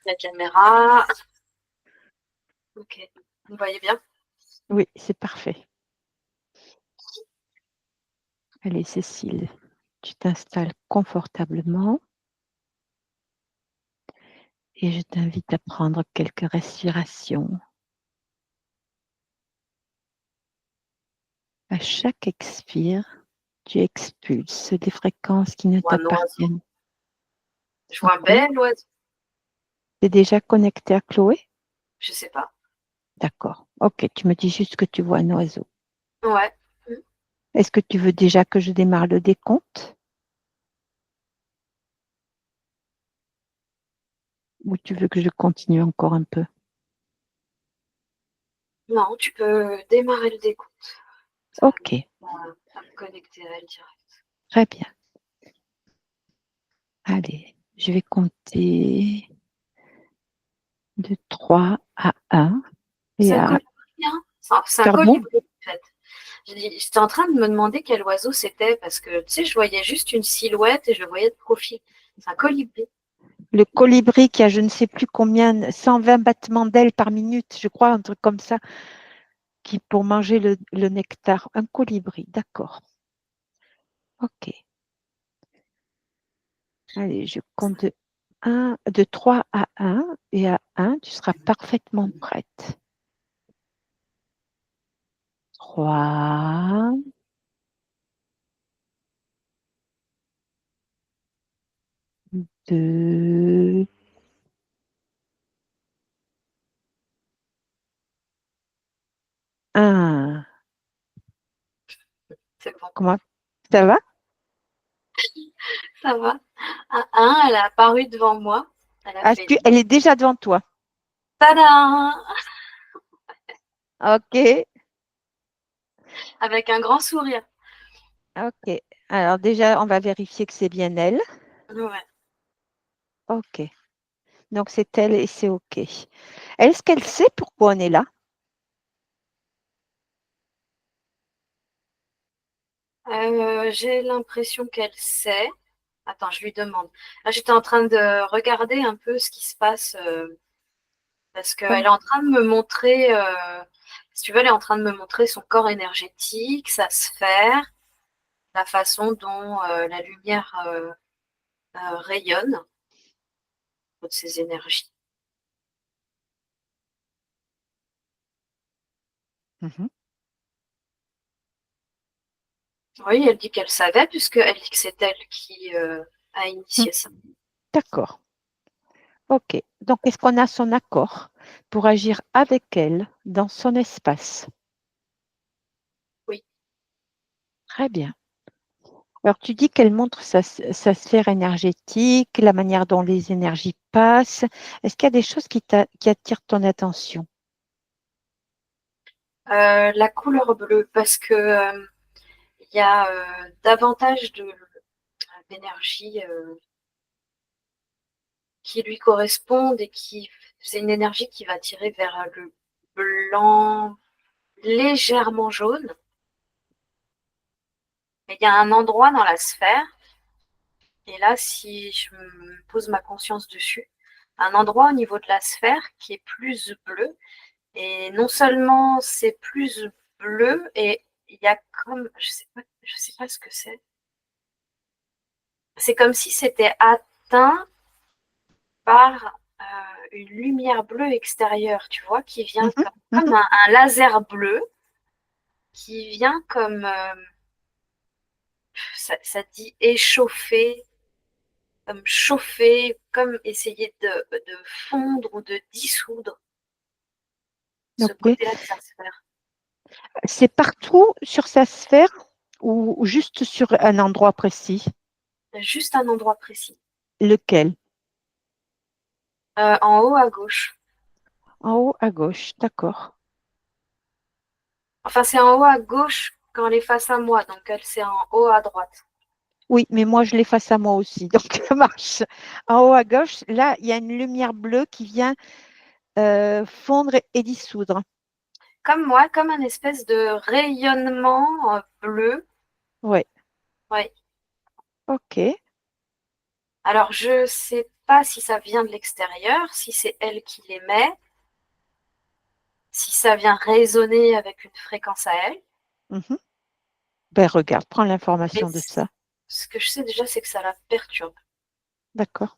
La caméra. Ok, vous voyez bien? Oui, c'est parfait. Allez, Cécile, tu t'installes confortablement et je t'invite à prendre quelques respirations. À chaque expire, tu expulses des fréquences qui ne Je vois un oiseau. t'appartiennent. Je vois un Ok. bel oiseau. Tu es déjà connecté à Chloé? Je sais pas. D'accord. Ok, tu me dis juste que tu vois un oiseau. Ouais. Est-ce que tu veux déjà que je démarre le décompte? Ou tu veux que je continue encore un peu? Non, tu peux démarrer le décompte. Ça va Ok, à me connecter à elle direct. très bien. Allez, je vais compter de 3 à 1 C'est et un à... colibri, hein? C'est un Pardon? colibri, en fait. J'étais en train de me demander quel oiseau c'était parce que, tu sais, je voyais juste une silhouette et je le voyais de profil. C'est un colibri. Le colibri qui a je ne sais plus combien, 120 battements d'ailes par minute, je crois, un truc comme ça, qui pour manger le nectar. Un colibri, d'accord. Ok. Allez, je compte de 3 à 1 et à 1, tu seras parfaitement prête. 3, 2, 1. C'est bon. Comment ça va? Ça va. À un, elle a apparu devant moi. Elle a Ah, fait elle est déjà devant toi. tada! Ok, Avec un grand sourire. ok. Alors déjà, on va vérifier que c'est bien elle. Ouais. Ok. Donc c'est elle et c'est ok. Est-ce qu'elle sait pourquoi on est là? J'ai l'impression qu'elle sait. Attends, je lui demande. Là, j'étais en train de regarder un peu ce qui se passe parce qu'elle Comme... est en train de me montrer, si tu veux, elle est en train de me montrer son corps énergétique, sa sphère, la façon dont la lumière rayonne, toutes ces énergies. Mhm. Oui, elle dit qu'elle savait puisqu'elle dit que c'est elle qui a Mm. initié ça. D'accord. Ok. Donc est-ce qu'on a son accord pour agir avec elle dans son espace? Oui. Très bien. Alors tu dis qu'elle montre sa sphère énergétique, la manière dont les énergies passent. Est-ce qu'il y a des choses qui attirent ton attention? La couleur bleue parce que il y a davantage d'énergie qui lui correspondent et qui c'est une énergie qui va tirer vers le blanc légèrement jaune. Et il y a un endroit dans la sphère, et là, si je me pose ma conscience dessus, un endroit au niveau de la sphère qui est plus bleu. Et non seulement c'est plus bleu, et il y a comme, je sais pas ce que c'est. C'est comme si c'était atteint par une lumière bleue extérieure, tu vois, qui vient Mhm, comme mhm. un laser bleu, qui vient comme, ça dit échauffer, comme chauffer, comme essayer de fondre ou de dissoudre ce Ok. côté-là de sa sphère. C'est partout sur sa sphère ou juste sur un endroit précis? Juste un endroit précis. Lequel? En haut à gauche. En haut à gauche, d'accord. Enfin, c'est en haut à gauche quand elle est face à moi, donc elle, c'est en haut à droite. Oui, mais moi, je l'ai face à moi aussi, donc ça marche. En haut à gauche, là, il y a une lumière bleue qui vient fondre et dissoudre. Comme moi, comme un espèce de rayonnement bleu. Oui, Ouais. ok. Alors, je ne sais pas si ça vient de l'extérieur, si c'est elle qui l'émet, si ça vient résonner avec une fréquence à elle. Mhm. Ben, regarde, prends Mais l'information de ça. ce que je sais déjà, c'est que ça la perturbe. D'accord.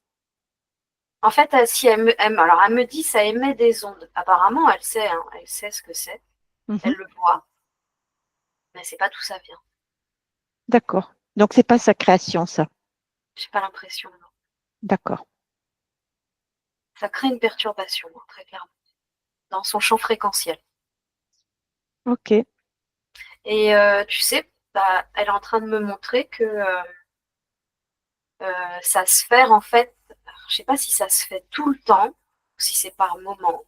En fait, si alors elle me dit ça émet des ondes. Apparemment, elle sait, hein, elle sait ce que c'est, Mhm. elle le voit, mais c'est pas d'où ça vient. D'accord. Donc, c'est pas sa création, ça. J'ai pas l'impression, non. D'accord. Ça crée une perturbation, hein, très clairement, dans son champ fréquentiel. OK. Et tu sais, bah, elle est en train de me montrer que sa sphère, en fait, je sais pas si ça se fait tout le temps, ou si c'est par moment.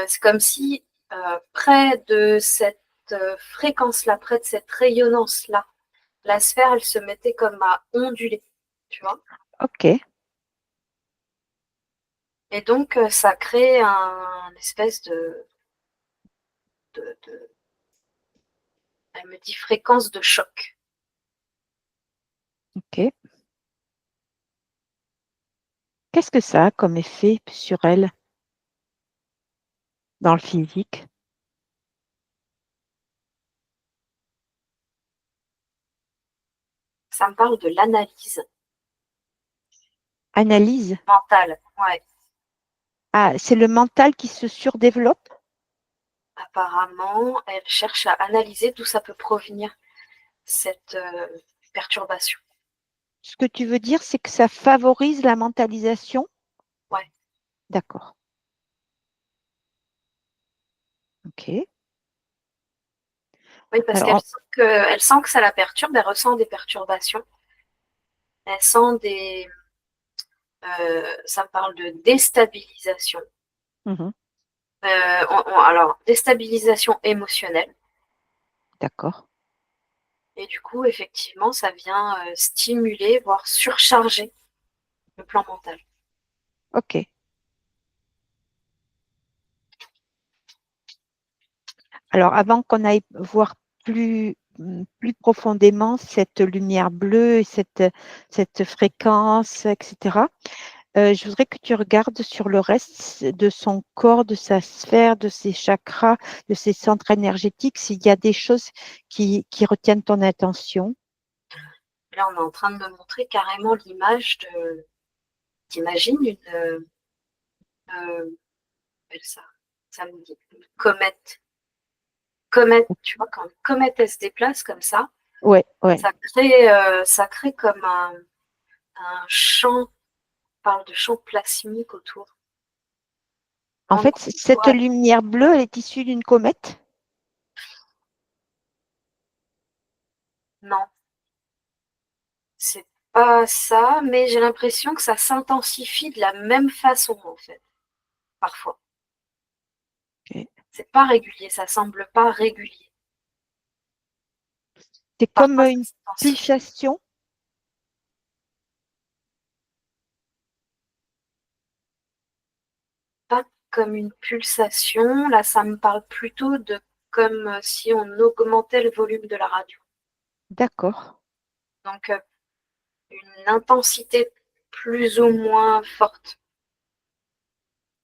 C'est comme si près de cette fréquence-là, près de cette rayonnance-là, la sphère, elle se mettait comme à onduler, tu vois. OK. Et donc, ça crée un espèce de- elle me dit fréquence de choc. OK. Qu'est-ce que ça a comme effet sur elle dans le physique? Ça me parle de l'analyse Analyse. mentale. Ouais, Ah, c'est le mental qui se surdéveloppe? apparemment, elle cherche à analyser d'où ça peut provenir, cette perturbation. Ce que tu veux dire, c'est que ça favorise la mentalisation? Ouais. D'accord. OK. Oui, parce Alors, elle sent que ça la perturbe, elle ressent des perturbations, elle sent des, ça me parle de déstabilisation. mhm, Alors, déstabilisation émotionnelle. d'accord. Et du coup, effectivement, ça vient stimuler, voire surcharger le plan mental. OK. Alors, avant qu'on aille voir plus profondément cette lumière bleue et cette fréquence, etc., je voudrais que tu regardes sur le reste de son corps, de sa sphère, de ses chakras, de ses centres énergétiques, s'il y a des choses qui retiennent ton attention. Là, on est en train de me montrer carrément l'image de, t'imagines euh, ça, ça me dit, une comète. Comète, tu vois, quand une comète, elle se déplace comme Ouais, ouais. ça crée comme un champ, on parle de champ plasmique autour. En En fait, gros, cette ouais, lumière bleue, elle est issue d'une comète. non, c'est pas ça, mais j'ai l'impression que ça s'intensifie de la même façon, en fait, parfois. Ok. C'est pas régulier, ça semble pas régulier. C'est comme Parfois, ça une s'intensifie. pulsation. Pas comme une pulsation, là, ça me parle plutôt de comme si on augmentait le volume de la radio. D'accord. Donc, une intensité plus ou moins forte.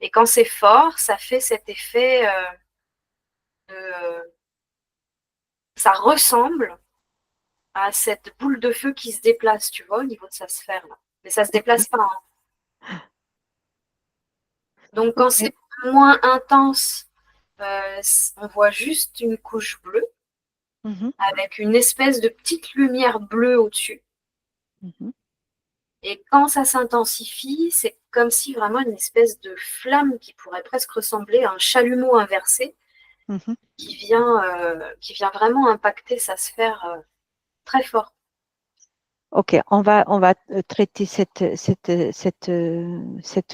Et quand c'est fort, ça fait cet effet de, ça ressemble à cette boule de feu qui se déplace, tu vois, au niveau de sa sphère là. Mais ça se Ok. déplace pas, hein. Donc quand Ok. c'est moins intense, on voit juste une couche bleue Mhm, avec une espèce de petite lumière bleue au-dessus. mhm, Et quand ça s'intensifie, c'est comme si vraiment une espèce de flamme qui pourrait presque ressembler à un chalumeau inversé mhm. qui vient vraiment impacter sa sphère très fort. Ok, on va traiter cette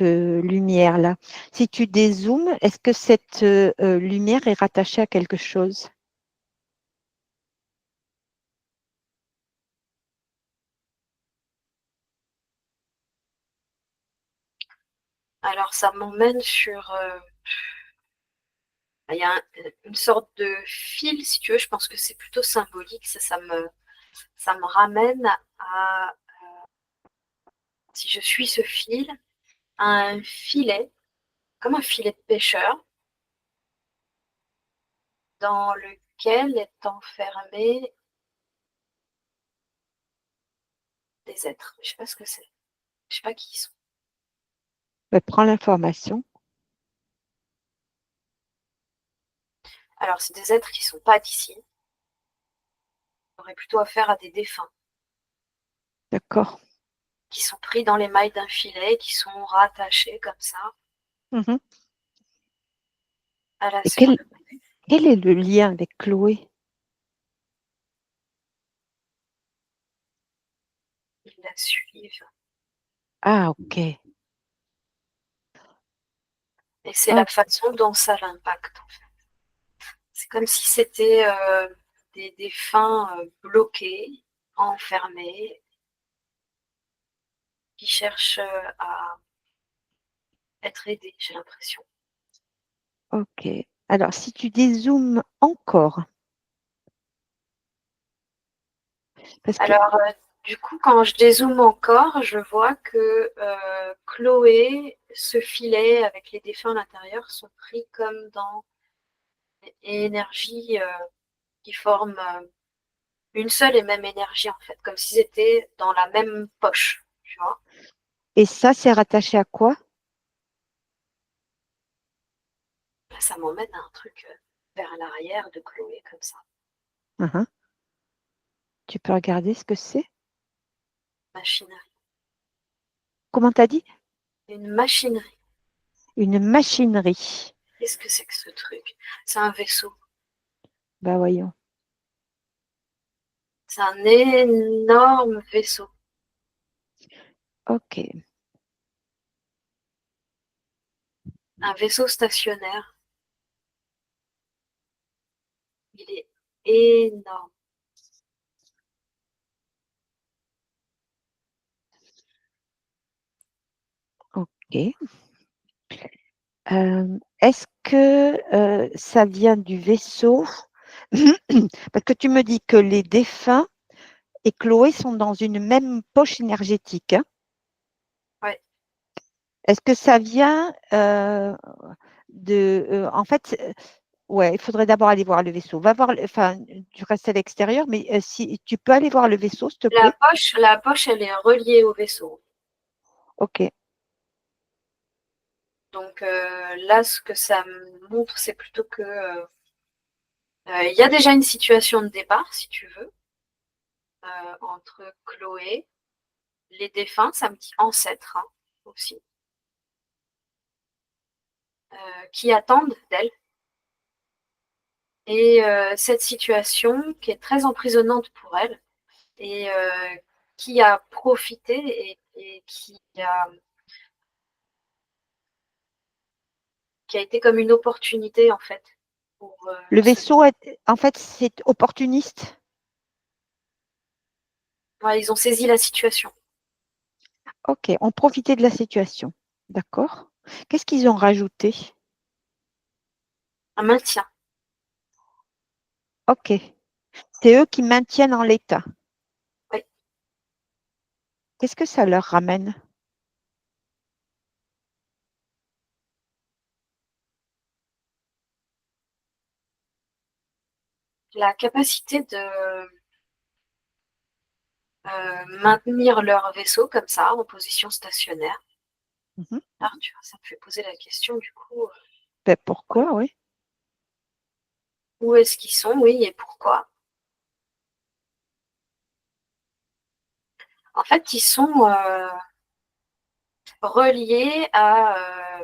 lumière-là. Si tu dézoomes, est-ce que cette lumière est rattachée à quelque chose? Alors ça m'emmène sur... il y a une sorte de fil, si tu veux, je pense que c'est plutôt symbolique, ça me ramène à si je suis ce fil, un filet, comme un filet de pêcheur, dans lequel est enfermé des êtres. Je sais pas ce que c'est. Je sais pas qui ils sont. Ben, prends l'information. Alors, c'est des êtres qui sont pas d'ici. On aurait plutôt affaire à des défunts D'accord. qui sont pris dans les mailles d'un filet, qui sont rattachés comme ça Mhm. à la Et sphère. quel est le lien avec Chloé? Ils la suivent. Ah, ok. Et c'est Oh, la façon dont ça l'impacte. C'est comme si c'était des défunts bloqués, enfermés, qui cherchent à être aidés, j'ai l'impression. ok. Alors, si tu dézoomes encore, parce que, Alors, du coup, quand je dézoome encore, je vois que Chloé, ce filet avec les défunts à l'intérieur sont pris comme dans une énergie qui forment une seule et même énergie, en fait, comme s'ils étaient dans la même poche, tu vois. et ça, c'est rattaché à quoi? Là, ça m'emmène à un truc vers l'arrière de Chloé, comme ça. Mhm. Tu peux regarder ce que c'est? Machinerie. Comment t'as dit? Une machinerie. Une machinerie. Qu'est-ce que c'est que ce truc? C'est un vaisseau. Bah voyons. C'est un énorme vaisseau. Ok. Un vaisseau stationnaire. Il est énorme. Ok. Est-ce que ça vient du vaisseau? Parce que tu me dis que les défunts et Chloé sont dans une même poche énergétique, hein. Ouais. Est-ce que ça vient de... en fait, ouais, il faudrait d'abord aller voir le vaisseau. Va voir, enfin, tu restes à l'extérieur, mais si tu peux aller voir le vaisseau, s'il te plaît. La poche, elle est reliée au vaisseau. Ok, Donc là, ce que ça me montre, c'est plutôt que il y a déjà une situation de départ, si tu veux, entre Chloé, les défunts, ça me dit ancêtres hein, aussi, qui attendent d'elle. Et cette situation qui est très emprisonnante pour elle et qui a profité et qui a été comme une opportunité en fait pour le se... vaisseau, en fait, c'est opportuniste. Ouais, ils ont saisi la situation. Ok, on profitait de la situation. D'accord. Qu'est-ce qu'ils ont rajouté? Un maintien. Ok, c'est eux qui maintiennent en l'état. Oui. Qu'est-ce que ça leur ramène? La capacité de maintenir leur vaisseau comme ça, en position stationnaire. Mhm. Alors, tu vois, ça me fait poser la question du coup, Ben, pourquoi, oui. où est-ce qu'ils sont, oui, et pourquoi? En fait, ils sont reliés à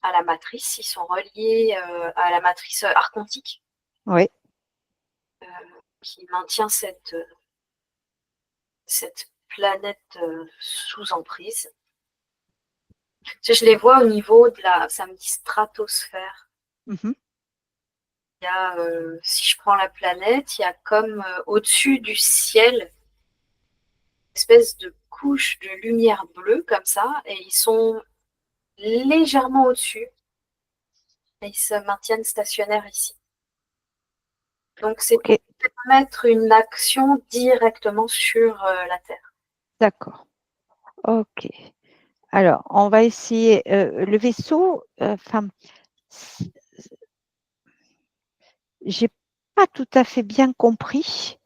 la matrice, ils sont reliés à la matrice archontique Oui, qui maintient cette planète sous emprise. Je les vois au niveau de la, ça me dit stratosphère. mhm. Il y a, si je prends la planète, il y a comme au-dessus du ciel, une espèce de couche de lumière bleue comme ça, et ils sont légèrement au-dessus, et ils se maintiennent stationnaires ici. Donc c'est Ok, pour permettre une action directement sur la Terre. d'accord. Ok. Alors, on va essayer. Le vaisseau, enfin, j'ai pas tout à fait bien compris,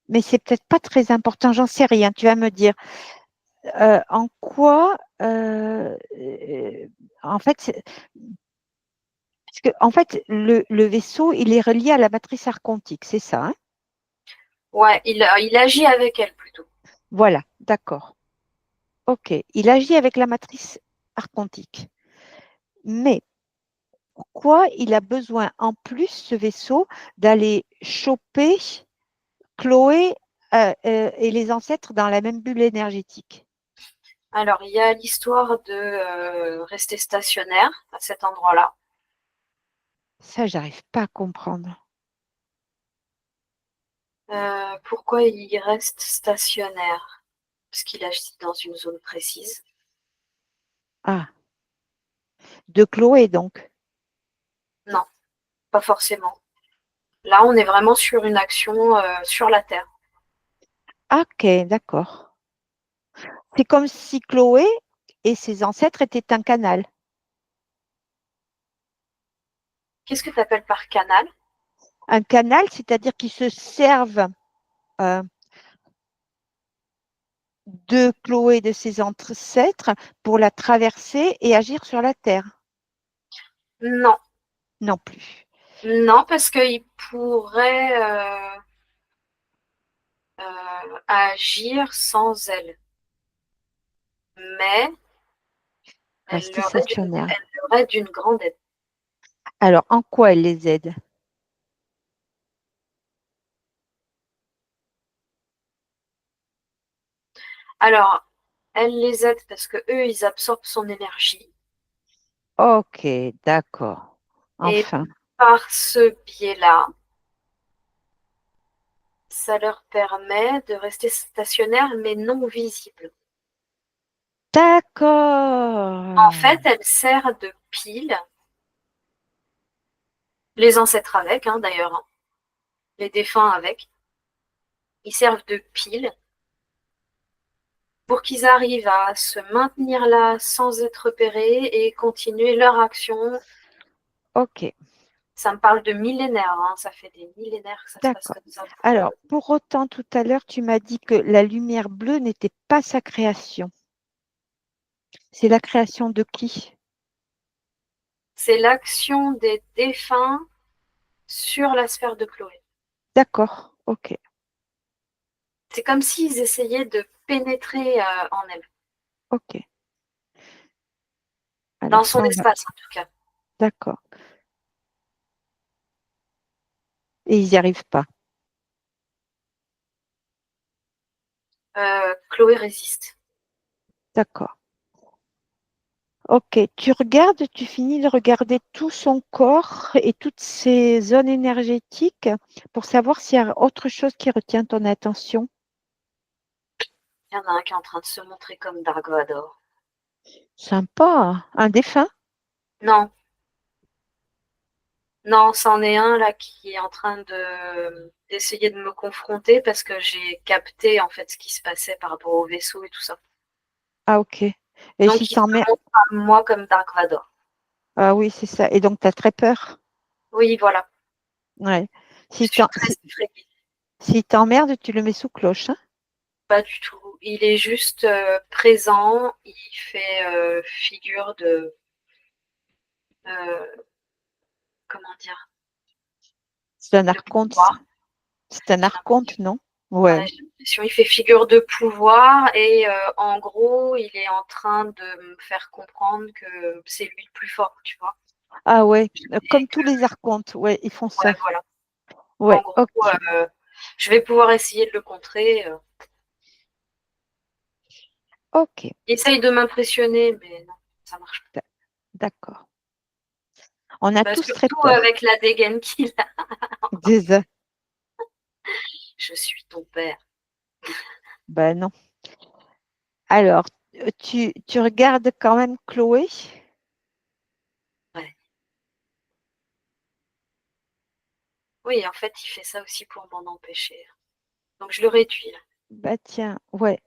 mais c'est peut-être pas très important. J'en sais rien. Tu vas me dire. En quoi, en fait, parce que, en fait, le vaisseau, il est relié à la matrice archontique, c'est ça, hein? Ouais, il agit avec elle plutôt. Voilà, d'accord. Ok, il agit avec la matrice archontique. Mais pourquoi il a besoin en plus, ce vaisseau, d'aller choper Chloé et les ancêtres dans la même bulle énergétique? Alors, il y a l'histoire de rester stationnaire à cet endroit-là. Ça, j'arrive pas à comprendre. Pourquoi il reste stationnaire? Parce qu'il agit dans une zone précise. Ah, de Chloé, donc. Non, pas forcément. Là, on est vraiment sur une action sur la Terre. Ah, ok, d'accord. C'est comme si Chloé et ses ancêtres étaient un canal. Qu'est-ce que tu appelles par canal? Un canal, c'est-à-dire qu'ils se servent euh, de Chloé et de ses ancêtres pour la traverser et agir sur la Terre. Non, Non plus. non, parce qu'il pourrait agir sans elle. Mais Rester stationnaire. elle leur est d'une grande aide. Alors, en quoi elle les aide? Alors, elle les aide parce que eux, ils absorbent son énergie. Ok, d'accord. Et Enfin, par ce biais-là, ça leur permet de rester stationnaires mais non visibles. En d'accord. fait, elle sert de pile, les ancêtres avec, hein, d'ailleurs, hein, les défunts avec, ils servent de pile pour qu'ils arrivent à se maintenir là sans être repérés et continuer leur action. Ok, Ça me parle de millénaires, hein, ça fait des millénaires que ça se passe d'accord. comme ça pour Alors, eux. pour autant, tout à l'heure, tu m'as dit que la lumière bleue n'était pas sa création. C'est la création de qui? C'est l'action des défunts sur la sphère de Chloé. D'accord, ok, C'est comme s'ils essayaient de pénétrer en elle, ok. dans Alors son ça, on va. espace en tout cas. D'accord. Et ils n'y arrivent pas. Chloé résiste. D'accord. Ok, tu regardes, tu finis de regarder tout son corps et toutes ses zones énergétiques pour savoir s'il y a autre chose qui retient ton attention. Il y en a un qui est en train de se montrer comme Dark Vador. Sympa, hein. Un défunt? Non, non, c'en est un là qui est en train de d'essayer de me confronter parce que j'ai capté en fait ce qui se passait par rapport au vaisseau et tout ça. Ah, ok. Et si Donc il se t'emmerde. montre à moi comme Dark Vador. Ah oui, c'est ça. Et donc, tu as très peur. Oui, voilà. Ouais. Je Si suis t'en- très si, effrayée. si t'emmerdes, tu le mets sous cloche, hein. Pas du tout. Il est juste présent. Il fait figure de euh, comment dire, C'est un de archonte. pouvoir. C'est un J'ai l'impression. archonte, non? Ouais, Ouais. j'ai l'impression. Il fait figure de pouvoir et en gros, il est en train de me faire comprendre que c'est lui le plus fort, tu vois. Ah ouais. Et Comme que, tous les archontes. Ouais, ils font ouais, ça. voilà. En Ouais, gros, ok. je vais pouvoir essayer de le contrer. Ok. Il essaye de m'impressionner, mais non, ça marche pas. D'accord. On a Bah, tous très surtout peur. avec la dégaine qu'il a. Des. Je suis ton père. Ben non. Alors, tu regardes quand même Chloé? Ouais. Oui, en fait, il fait ça aussi pour m'en empêcher. Donc je le réduis là. Bah tiens, ouais.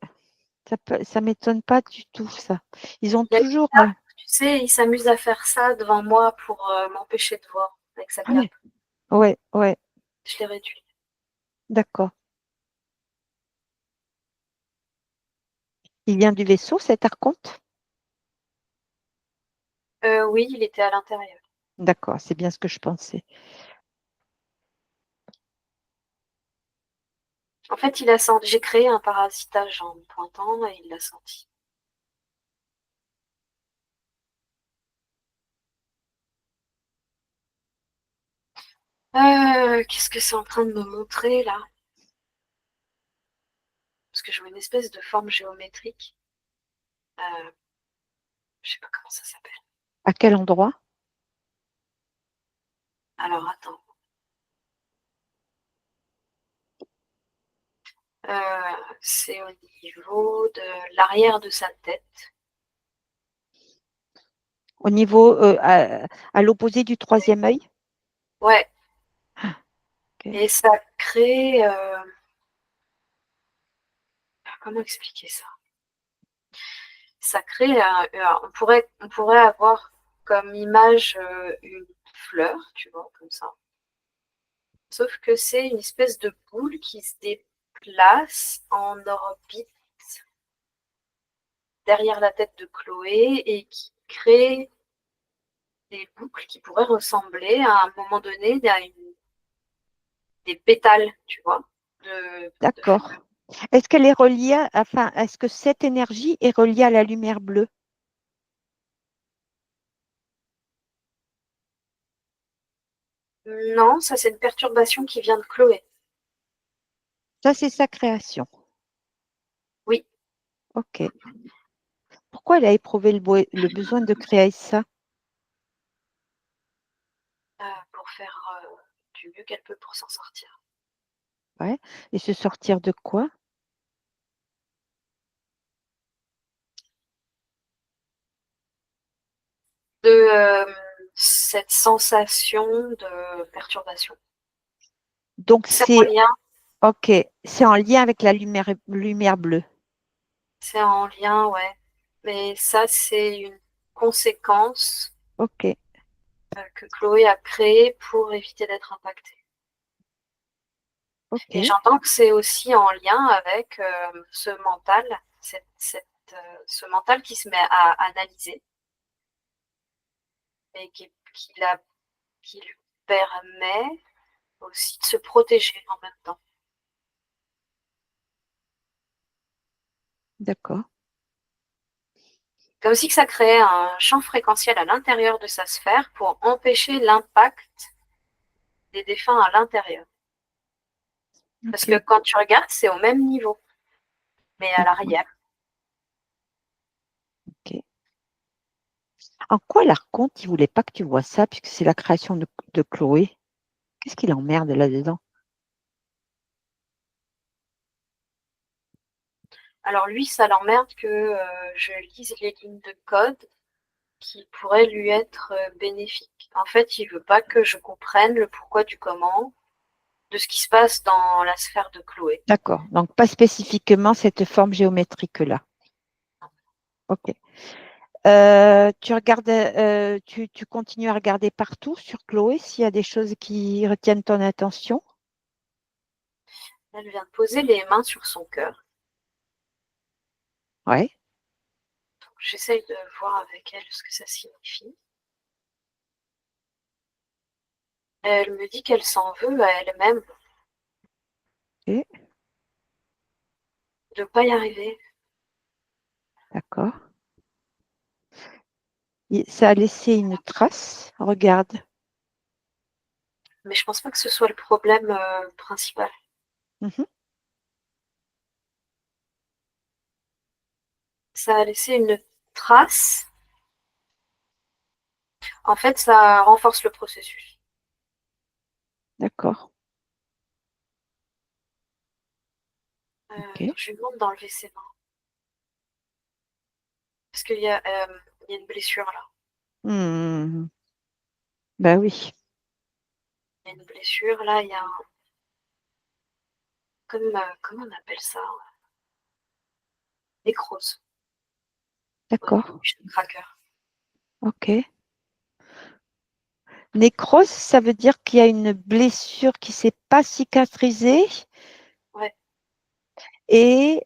Ça m'étonne pas du tout, ça. Ils ont Il y a une toujours. cape, tu sais, il s'amuse à faire ça devant moi pour m'empêcher de voir avec sa Ah ouais, cape. ouais, ouais, Je l'ai réduit. d'accord. Il vient du vaisseau, cet archonte? Oui, il était à l'intérieur. D'accord, c'est bien ce que je pensais. En fait, il a senti. J'ai créé un parasitage en me pointant et il l'a senti. Qu'est-ce que c'est en train de me montrer là? Parce que je vois une espèce de forme géométrique. Euh, je sais pas comment ça s'appelle. À quel endroit? Alors attends. C'est au niveau de l'arrière de sa tête. Au niveau, à l'opposé du troisième œil? Ouais. Ok. Et ça crée. Comment expliquer ça? Ça crée. On pourrait avoir comme image une fleur, tu vois, comme ça. Sauf que c'est une espèce de boule qui se déplace en orbite derrière la tête de Chloé et qui crée des boucles qui pourraient ressembler à un moment donné des pétales, tu vois, de D'accord. fleurs. Est-ce qu'elle est reliée, enfin, est-ce que cette énergie est reliée à la lumière bleue? Non, ça c'est une perturbation qui vient de Chloé. Ça, c'est sa création. Oui, Ok. Pourquoi elle a éprouvé le besoin de créer ça? pour faire du mieux qu'elle peut pour s'en sortir. Ouais. Et se sortir de quoi? De cette sensation de perturbation. Donc, C'est en c'est lien, ok. C'est en lien avec la lumière bleue. c'est en lien, ouais. Mais ça, c'est une conséquence Ok. que Chloé a créée pour éviter d'être impactée. Ok. Et j'entends que c'est aussi en lien avec ce mental, ce mental qui se met à analyser et qui lui permet aussi de se protéger en même temps. D'accord. Comme si que ça créait un champ fréquentiel à l'intérieur de sa sphère pour empêcher l'impact des défunts à l'intérieur. Parce que Ok. quand tu regardes, c'est au même niveau, mais à D'accord. l'arrière. Ok. En quoi l'archonte, il voulait pas que tu vois ça, puisque c'est la création de Chloé? Qu'est-ce qu'il emmerde là-dedans? Alors lui, ça l'emmerde que je lise les lignes de code qui pourraient lui être bénéfiques. En fait, il veut pas que je comprenne le pourquoi du comment de ce qui se passe dans la sphère de Chloé. D'accord. Donc, pas spécifiquement cette forme géométrique-là. Ok. Tu regardes, tu continues à regarder partout sur Chloé s'il y a des choses qui retiennent ton attention. Elle vient de poser les mains sur son cœur. Ouais, J'essaye de voir avec elle ce que ça signifie. Elle me dit qu'elle s'en veut à elle-même ok, de ne pas y arriver. d'accord. Ça a laissé une trace. Regarde. Mais je pense pas que ce soit le problème principal. Mhm, Ça a laissé une trace. En fait, ça renforce le processus. d'accord. Attends, Ok. je lui demande d'enlever ses mains. Parce il y a une blessure là. Hmm, ben oui. Il y a une blessure là, il y a un... Comme, comment on appelle ça? nécrose au D'accord. niveau du chakra cœur. Ok. Nécrose, ça veut dire qu'il y a une blessure qui ne s'est pas cicatrisée Ouais. et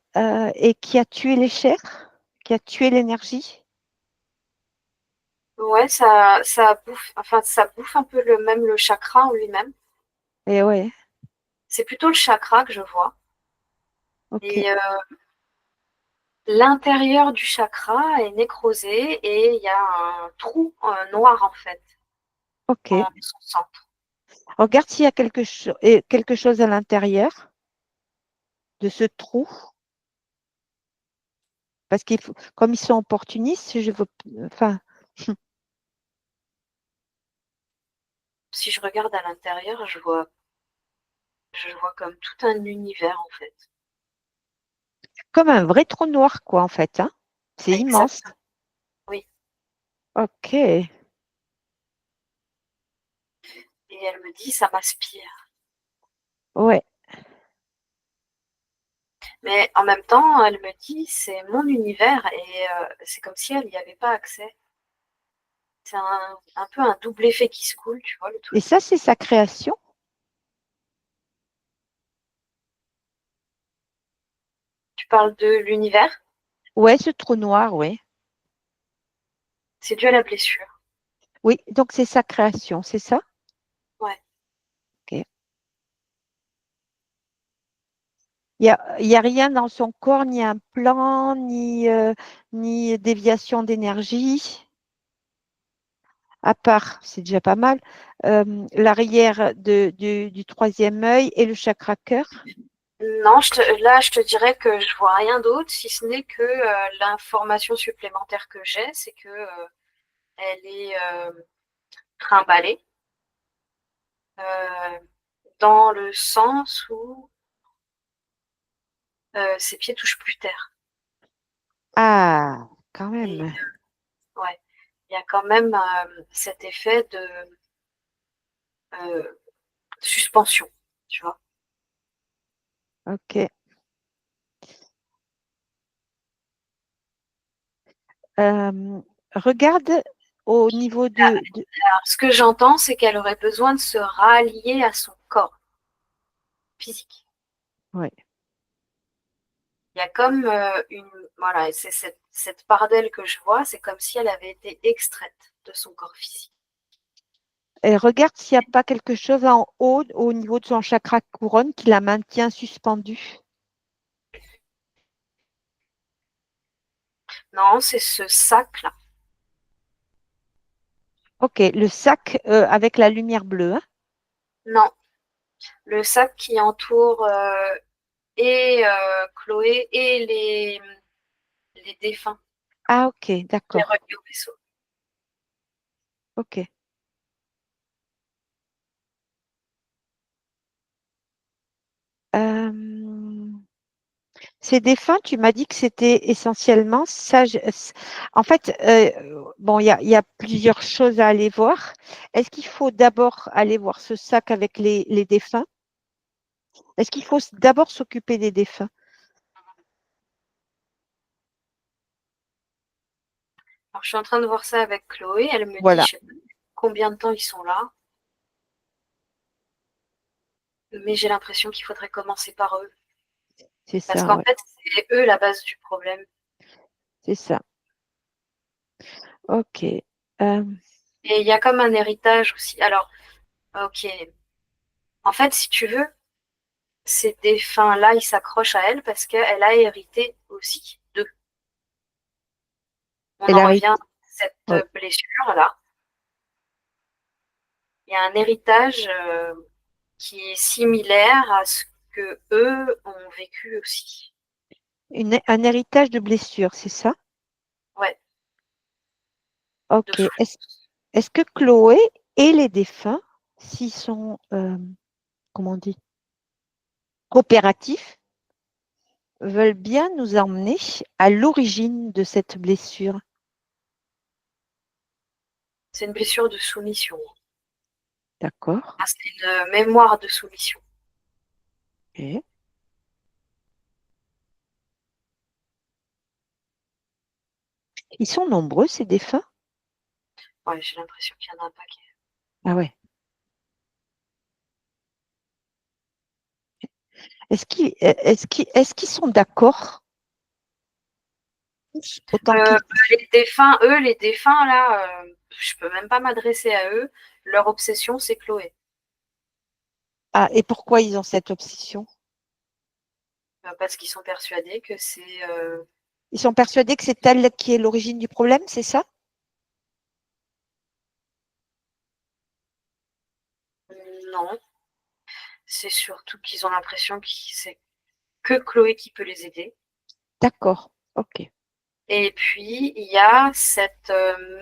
qui a tué les chairs, qui a tué l'énergie. Ouais, ça bouffe un peu même le chakra en lui-même. Et ouais, C'est plutôt le chakra que je vois. ok, Et l'intérieur du chakra est nécrosé et il y a un trou noir en fait ok. en son centre. Regarde s'il y a quelque chose à l'intérieur de ce trou, parce qu'il faut, comme ils sont opportunistes, je veux, enfin, Si je regarde à l'intérieur, je vois comme tout un univers en fait. comme un vrai trou noir, quoi, en fait, hein. C'est immense. Exactement. Oui. Ok. Et elle me dit, ça m'aspire. Ouais. Mais en même temps, elle me dit, c'est mon univers et c'est comme si elle n'y avait pas accès. C'est un peu un double effet qui se coule, tu vois, le Et truc. ça, c'est sa création. Tu parles de l'univers, Ouais, ce trou noir, oui. c'est dû à la blessure. Oui, donc c'est sa création, c'est ça? Ouais. Ok. Il y a rien dans son corps, ni un plan, ni déviation d'énergie, à part, c'est déjà pas mal, l'arrière du troisième œil et le chakra cœur. Non, là, je te dirais que je vois rien d'autre, si ce n'est que l'information supplémentaire que j'ai, c'est que elle est trimballée euh, dans le sens où ses pieds touchent plus terre. Ah, quand Et même. ouais, il y a quand même cet effet de euh, suspension, tu vois. Ok. Euh, regarde au niveau Alors, ce que j'entends, c'est qu'elle aurait besoin de se rallier à son corps physique. ouais. Il y a comme voilà, et c'est cette part d'elle que je vois, c'est comme si elle avait été extraite de son corps physique. Et regarde s'il n'y a pas quelque chose en haut, au niveau de son chakra couronne, qui la maintient suspendue. Non, c'est ce sac-là. Ok, le sac avec la lumière bleue, hein. Non, le sac qui entoure et Chloé et les défunts Ah, ok, qui est d'accord. relié au vaisseau. Ok. Euh, ces défunts, tu m'as dit que c'était essentiellement sage. En fait, bon, il y a plusieurs choses à aller voir. Est-ce qu'il faut d'abord aller voir ce sac avec les défunts? Est-ce qu'il faut d'abord s'occuper des défunts? Alors, je suis en train de voir ça avec Chloé. Elle me dit, Voilà, je sais pas combien de temps ils sont là, mais j'ai l'impression qu'il faudrait commencer par eux. c'est Parce ça, qu'en ouais, fait, c'est eux la base du problème. c'est ça. Ok. Euh, Et il y a comme un héritage aussi. Alors, ok. En fait, si tu veux, ces défunts-là, ils s'accrochent à elle parce qu'elle a hérité aussi d'eux. On elle en arrive. revient à cette Ouais. blessure-là. Il y a un héritage qui est similaire à ce que eux ont vécu aussi. Un héritage de blessure, c'est ça? Ouais, de Ok. souffrance. Est-ce que Chloé et les défunts, s'ils sont, comment on dit, coopératifs, veulent bien nous emmener à l'origine de cette blessure? C'est une blessure de soumission. D'accord. Ah, c'est une mémoire de soumission. Ok. Ils sont nombreux, ces défunts? Ouais, j'ai l'impression qu'il y en a un paquet. Ah ouais. Est-ce qu'ils sont d'accord? Autant qu'ils Les défunts, là, je peux même pas m'adresser à eux. Leur obsession, c'est Chloé. Ah, et pourquoi ils ont cette obsession? Parce qu'ils sont persuadés que c'est Ils sont persuadés que c'est elle qui est l'origine du problème, c'est ça? non. C'est surtout qu'ils ont l'impression que c'est que Chloé qui peut les aider. D'accord, ok. Et puis, il y a cette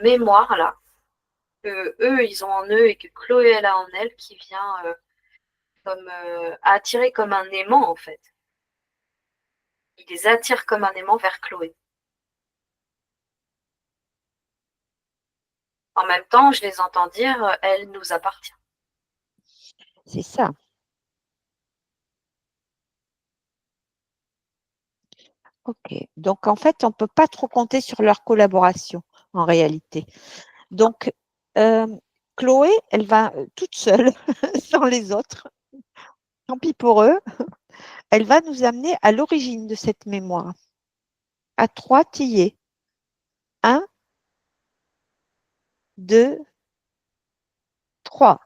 mémoire-là que eux, ils ont en eux et que Chloé, elle a en elle, qui vient comme attirer comme un aimant, en fait. Il les attire comme un aimant vers Chloé. En même temps, je les entends dire, elle nous appartient. C'est ça. Ok. Donc, en fait, on ne peut pas trop compter sur leur collaboration, en réalité. Donc, euh, Chloé, elle va toute seule, sans les autres. Tant pis pour eux. Elle va nous amener à l'origine de cette mémoire. À trois tillés. Un, deux, trois.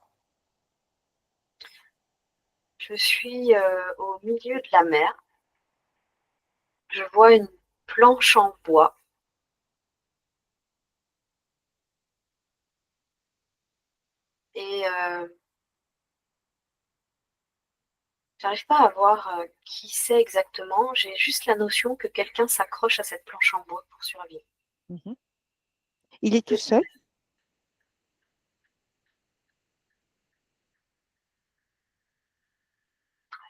Je suis au milieu de la mer. Je vois une planche en bois et j'arrive pas à voir qui c'est exactement. J'ai juste la notion que quelqu'un s'accroche à cette planche en bois pour survivre. Mhm. Il est tout seul.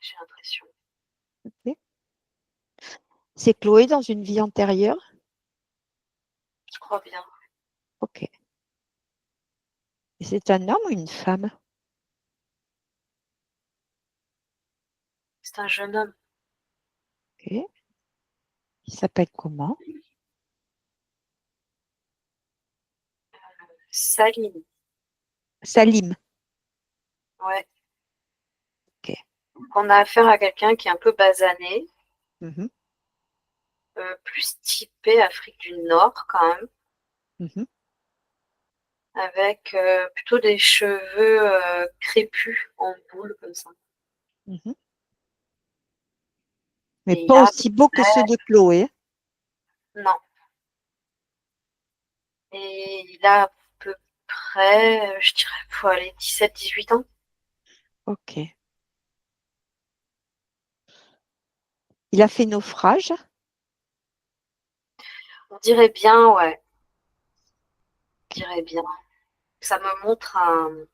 J'ai l'impression. Ok. C'est Chloé dans une vie antérieure. Je crois bien. Ok. Et c'est un homme ou une femme? C'est un jeune homme. Ok. Il s'appelle comment? Saline. Salim. Ouais. Ok. Donc on a affaire à quelqu'un qui est un peu basané, Mhm. plus typé Afrique du Nord quand même, Mhm. avec plutôt des cheveux crépus en boule comme ça. Mhm. Mais Et il pas a, aussi beau que ceux de Chloé. non, et il a à peu près, je dirais, faut aller 17-18 ans. Ok. Il a fait naufrage. On dirait bien, ouais, on dirait bien. Ça me montre un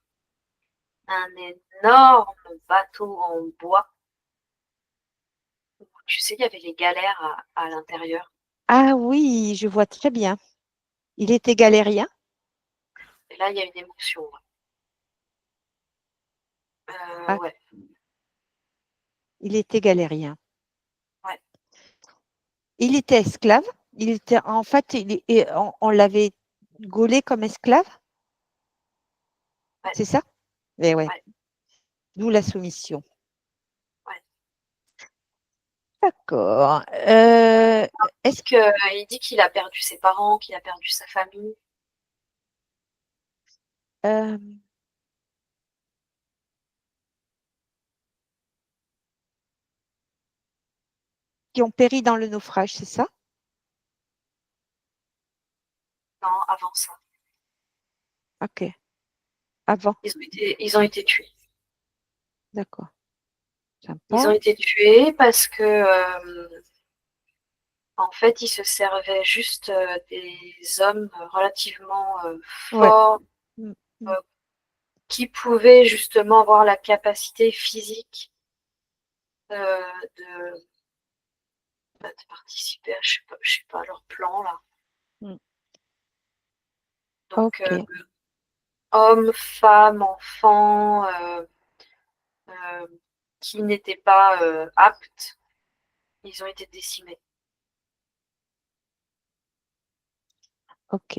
énorme bateau en bois. Tu sais, il y avait les galères à l'intérieur. Ah oui, je vois très bien. Il était galérien. Et là, il y a une émotion. Ah, Ouais, il était galérien. ouais, Il était esclave. Il était, en fait, on l'avait gaulé comme esclave. ouais, C'est ça? Eh ouais. ouais, D'où la soumission. ouais. D'accord. Est-ce Il dit qu'il a perdu ses parents, qu'il a perdu sa famille. euh, qui ont péri dans le naufrage, c'est ça? Non, avant ça. Ok. Avant. Ils ont été tués. D'accord. Ils ont Sympa. été tués parce que, en fait, ils se servaient juste des hommes relativement Ouais. forts, Mm, mm, euh, qui pouvaient justement avoir la capacité physique euh, de, de participer à, je sais pas, leur plan là. mm. Donc, Ok. hommes, femmes, enfants euh, qui n'étaient pas aptes, ils ont été décimés. Ok.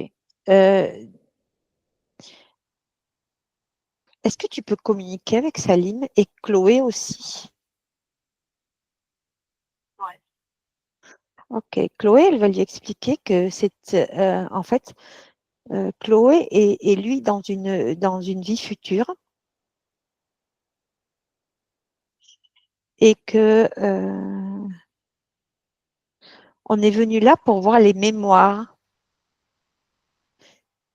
Est-ce que tu peux communiquer avec Salim et Chloé aussi? Ouais. Ok. Chloé, elle va lui expliquer que c'est en fait Chloé et lui dans une vie future et que on est venu là pour voir les mémoires.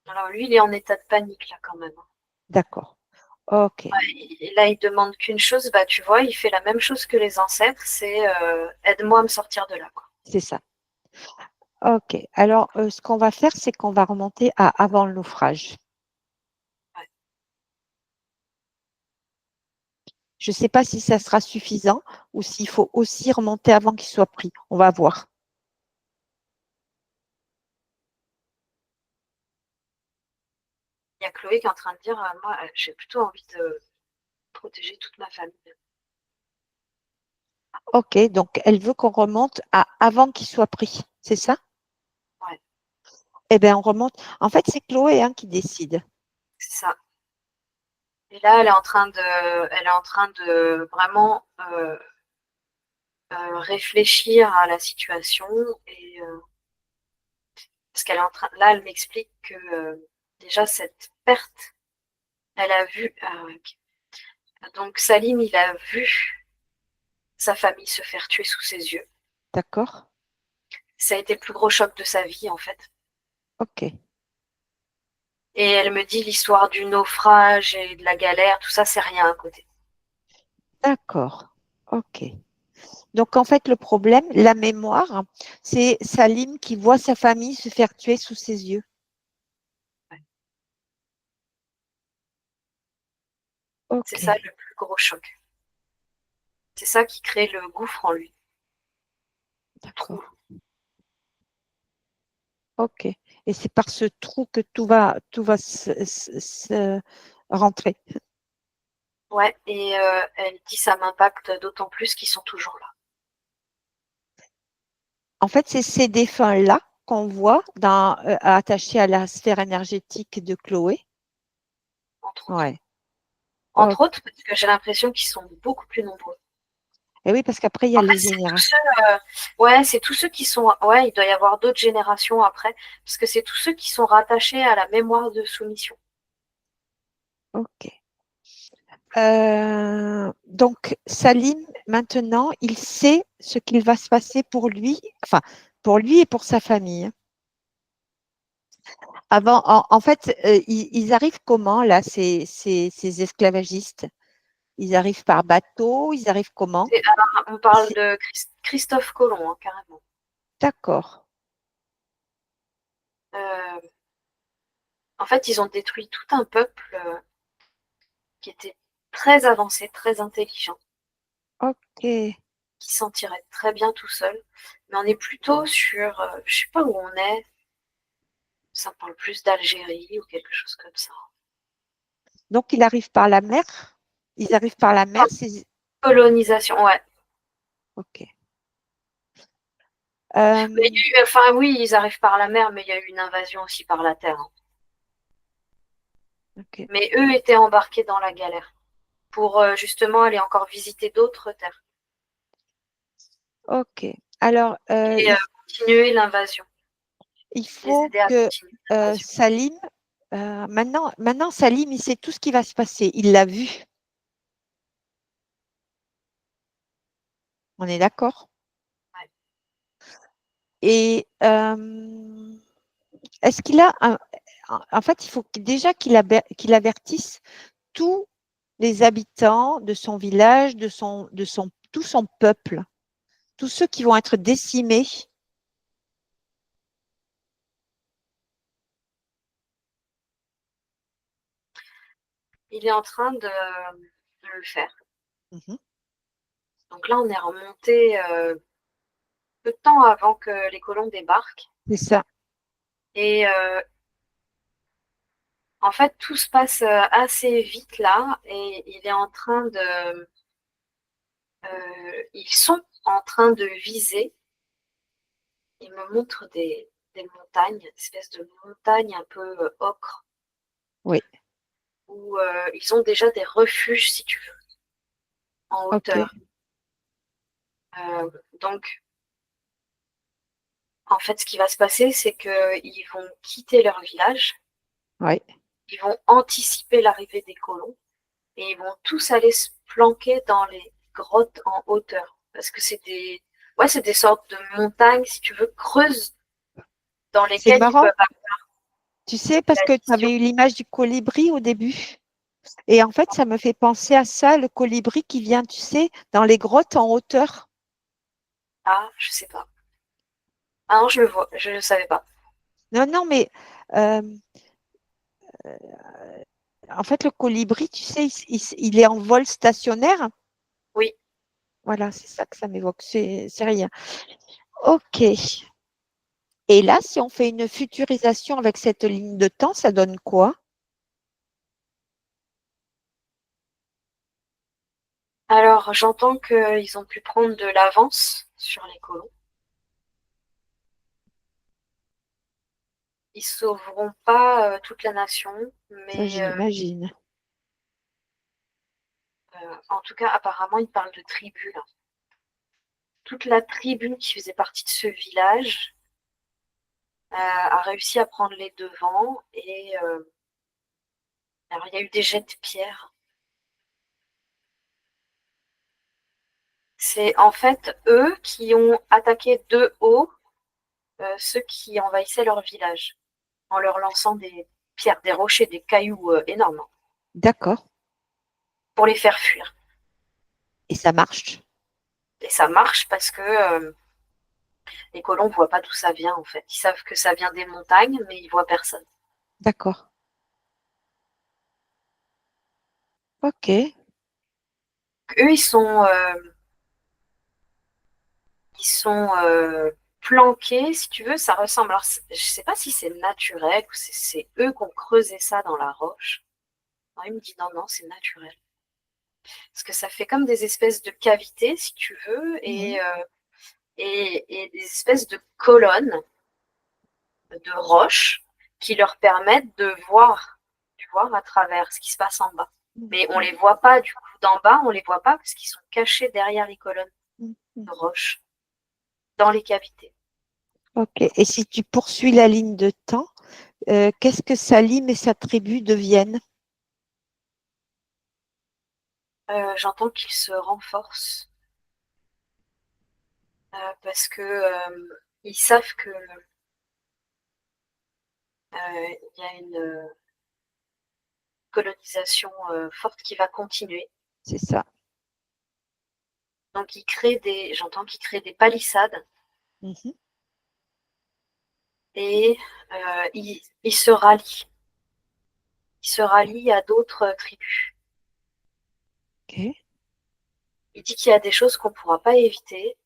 Alors lui, il est en état de panique là quand même. D'accord. Ok, Et là, il demande qu'une chose, bah tu vois, il fait la même chose que les ancêtres, c'est aide-moi à me sortir de là, quoi. c'est ça. Ok. Alors, ce qu'on va faire, c'est qu'on va remonter à avant le naufrage. Ouais. Je ne sais pas si ça sera suffisant ou s'il faut aussi remonter avant qu'il soit pris. On va voir. Il y a Chloé qui est en train de dire, moi, j'ai plutôt envie de protéger toute ma famille. Ok, donc elle veut qu'on remonte à avant qu'il soit pris. C'est ça? Ouais, Eh bien, on remonte. En fait, c'est Chloé hein, qui décide. c'est ça. Et là, elle est en train de vraiment réfléchir à la situation et parce qu'elle est en train, là, elle m'explique que déjà cette perte, elle a vu. Ok. Donc Salim, il a vu sa famille se faire tuer sous ses yeux. D'accord? Ça a été le plus gros choc de sa vie, en fait. Ok. Et elle me dit l'histoire du naufrage et de la galère, tout ça, c'est rien à côté. D'accord. Ok. Donc, en fait, le problème, la mémoire, c'est Salim qui voit sa famille se faire tuer sous ses yeux. Ouais. C'est Ok. ça le plus gros choc. C'est ça qui crée le gouffre en lui. Le trou. D'accord. Ok. Et c'est par ce trou que tout va se rentrer. Ouais, et elle dit ça m'impacte d'autant plus qu'ils sont toujours là, En fait, c'est ces défunts-là qu'on voit attachés à la sphère énergétique de Chloé. entre autres. Ouais. Entre Ok. autres, parce que j'ai l'impression qu'ils sont beaucoup plus nombreux. Et oui, parce qu'après, il y a En fait, les c'est tous générations. ceux, ouais, c'est tous ceux qui sont, ouais, il doit y avoir d'autres générations après, parce que c'est tous ceux qui sont rattachés à la mémoire de soumission. Ok. Donc, Salim, maintenant, il sait ce qu'il va se passer pour lui, enfin, pour lui et pour sa famille. Avant, en fait, ils arrivent comment, là, ces esclavagistes? Ils arrivent par bateau, ils arrivent comment? On parle C'est- de Christophe Colomb, hein, carrément. D'accord, Euh, En fait, ils ont détruit tout un peuple qui était très avancé, très intelligent, ok. qui s'en tirait très bien tout seul. Mais on est plutôt sur, je sais pas où on est, ça parle plus d'Algérie ou quelque chose comme ça. Donc, il arrive par la mer? Ils arrivent par la mer, Colonisation, ouais. ok. Mais Euh, enfin oui, ils arrivent par la mer, mais il y a eu une invasion aussi par la terre, hein. ok, Mais eux étaient embarqués dans la galère pour justement aller encore visiter d'autres terres ok. Alors, et continuer l'invasion, il les faut aider à que continuer l'invasion. Salim, maintenant, Salim, il sait tout ce qui va se passer. Il l'a vu. On est d'accord? Ouais. Et est-ce qu'il a en fait, il faut déjà qu'il avertisse tous les habitants de son village, tout son peuple, tous ceux qui vont être décimés. Il est en train de le faire. Mhm. Donc là, on est remonté peu de temps avant que les colons débarquent. C'est ça. Et en fait, tout se passe assez vite là. Et il est en train de. Ils sont en train de viser. Il me montre des des montagnes, une espèce de montagne un peu ocre, Oui, où ils ont déjà des refuges, si tu veux, en ok, hauteur. Donc, en fait, ce qui va se passer, c'est qu'ils vont quitter leur village, oui. ils vont anticiper l'arrivée des colons et ils vont tous aller se planquer dans les grottes en hauteur. Parce que ouais, c'est des sortes de montagnes, si tu veux, creuses dans C'est lesquelles ils marrant, peuvent avoir tu sais, parce la que tu vision. avais eu l'image du colibri au début. Et en fait, ça me fait penser à ça, le colibri qui vient, tu sais, dans les grottes en hauteur. Ah, je sais pas. Ah non, je le vois, je ne savais pas. Non, non, mais euh, en fait, le colibri, tu sais, il est en vol stationnaire. Oui. Voilà, c'est ça que ça m'évoque. C'est rien. OK. Et là, si on fait une futurisation avec cette ligne de temps, ça donne quoi? Alors, j'entends qu'ils ont pu prendre de l'avance sur les colons. Ils sauveront pas toute la nation, Ça, mais j'imagine. en tout cas, apparemment, ils parlent de tribus là. Toute la tribu qui faisait partie de ce village a réussi à prendre les devants et alors il y a eu des jets de pierre. C'est en fait eux qui ont attaqué de haut ceux qui envahissaient leur village en leur lançant des pierres, des rochers, des cailloux énormes hein, D'accord. pour les faire fuir. Et ça marche. Et ça marche parce que les colons ne voient pas d'où ça vient en fait. Ils savent que ça vient des montagnes, mais ils voient personne. D'accord. OK. Eux, ils sont planqués, si tu veux, ça ressemble. Alors, je sais pas si c'est naturel ou c'est eux qui ont creusé ça dans la roche. Non, il me dit non, non, c'est naturel. Parce que ça fait comme des espèces de cavités, si tu veux, Mhm. et des espèces de colonnes de roches qui leur permettent de voir, tu vois, à travers ce qui se passe en bas. Mais on les voit pas, du coup, d'en bas, on les voit pas parce qu'ils sont cachés derrière les colonnes Mhm. de roches, dans les cavités. OK. Et si tu poursuis la ligne de temps, qu'est-ce que Salim et sa tribu deviennent? J'entends qu'ils se renforcent parce que ils savent que il y a une colonisation forte qui va continuer. C'est ça. Donc j'entends qu'ils créent des palissades Mhm. et ils se rallient. Ils se rallient à d'autres tribus. OK. Il dit qu'il y a des choses qu'on ne pourra pas éviter.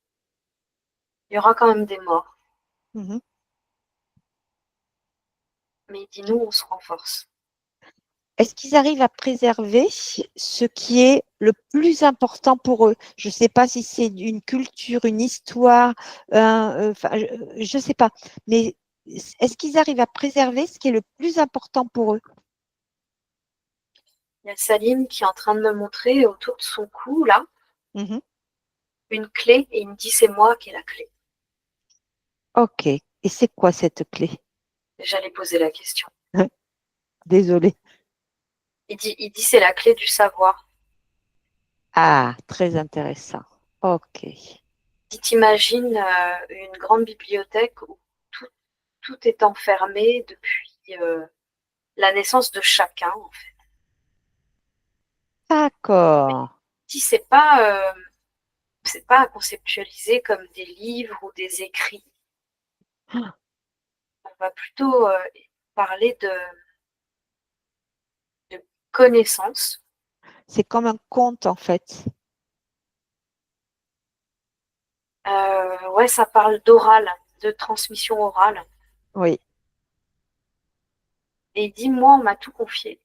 Il y aura quand même des morts. Mhm. Mais il dit nous, on se renforce. Est-ce qu'ils arrivent à préserver ce qui est le plus important pour eux? Je ne sais pas si c'est une culture, une histoire, enfin, je ne sais pas. Mais est-ce qu'ils arrivent à préserver ce qui est le plus important pour eux? Il y a Salim qui est en train de me montrer autour de son cou, là, Mhm. une clé et il me dit c'est moi qui ai la clé. OK. Et c'est quoi cette clé? J'allais poser la question. Désolée. Il dit c'est la clé du savoir. Ah, très intéressant. OK. Si t'imagines une grande bibliothèque où tout, tout est enfermé depuis la naissance de chacun, en fait. D'accord. Si c'est pas à conceptualiser comme des livres ou des écrits. On va plutôt parler de connaissances. C'est comme un conte en fait. Ouais, ça parle d'oral, de transmission orale. Oui. Et dis-moi, on m'a tout confié.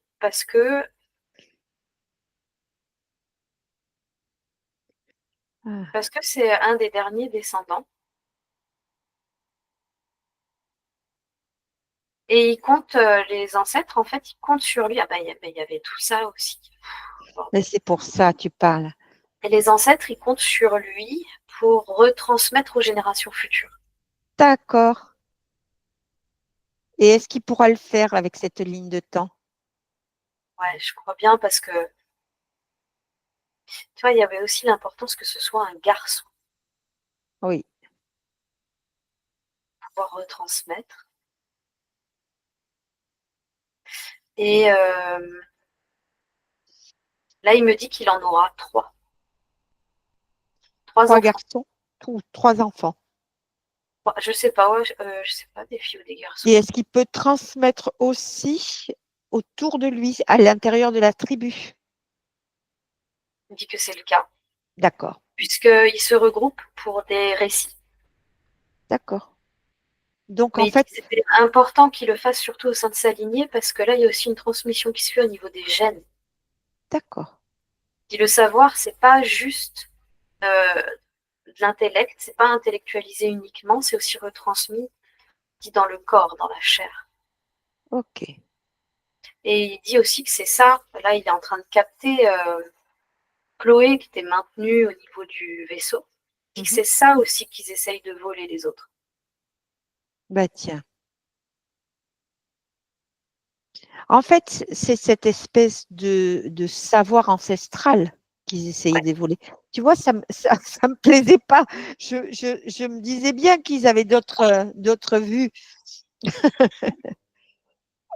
Ah, Parce que c'est un des derniers descendants. Et il compte les ancêtres, en fait, ils comptent sur lui. Ah bah, il y avait tout ça aussi. Mais Bordel. c'est pour ça, tu parles. Et les ancêtres, ils comptent sur lui pour retransmettre aux générations futures. D'accord. Et est-ce qu'il pourra le faire avec cette ligne de temps? Ouais, je crois bien parce que, tu vois, il y avait aussi l'importance que ce soit un garçon Oui. pour pouvoir retransmettre. Et là, il me dit qu'il en aura trois. Trois Trois enfants. garçons, trois enfants. Je sais pas, ouais, je sais pas, des filles ou des garçons. Et est-ce qu'il peut transmettre aussi autour de lui, à l'intérieur de la tribu? Il me dit que c'est le cas, D'accord. puisqu'ils se regroupent pour des récits. D'accord. Donc, en Mais il dit fait, que c'était important qu'il le fasse surtout au sein de sa lignée, parce que là, il y a aussi une transmission qui se fait au niveau des gènes. d'accord. Il dit le savoir, c'est pas juste de l'intellect, c'est pas intellectualisé uniquement, c'est aussi retransmis dit dans le corps, dans la chair. OK. Et il dit aussi que c'est ça, là il est en train de capter Chloé qui était maintenue au niveau du vaisseau, il dit que Mhm. c'est ça aussi qu'ils essayent de voler les autres. Bah, tiens. En fait, c'est cette espèce de savoir ancestral qu'ils essayaient Ouais. d'évoluer. Tu vois, ça me plaisait pas. Je me disais bien qu'ils avaient d'autres vues.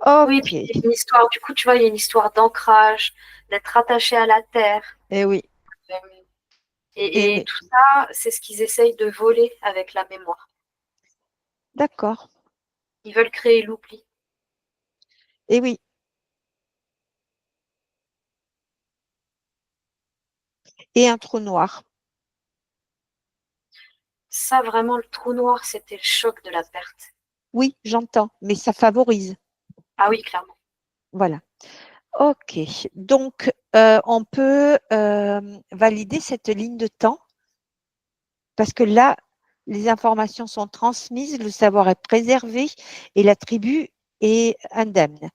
Oui, puis OK. il y a une histoire, du coup tu vois, il y a une histoire d'ancrage, d'être attaché à la terre. Eh oui, Euh, eh et oui. tout ça, c'est ce qu'ils essayent de voler avec la mémoire. D'accord. Ils veulent créer l'oubli. Eh oui. Et un trou noir. Ça, vraiment, le trou noir, c'était le choc de la perte. Oui, j'entends, mais ça favorise. Ah oui, clairement. Voilà. OK. Donc, on peut valider cette ligne de temps parce que là, les informations sont transmises, le savoir est préservé et la tribu est indemne.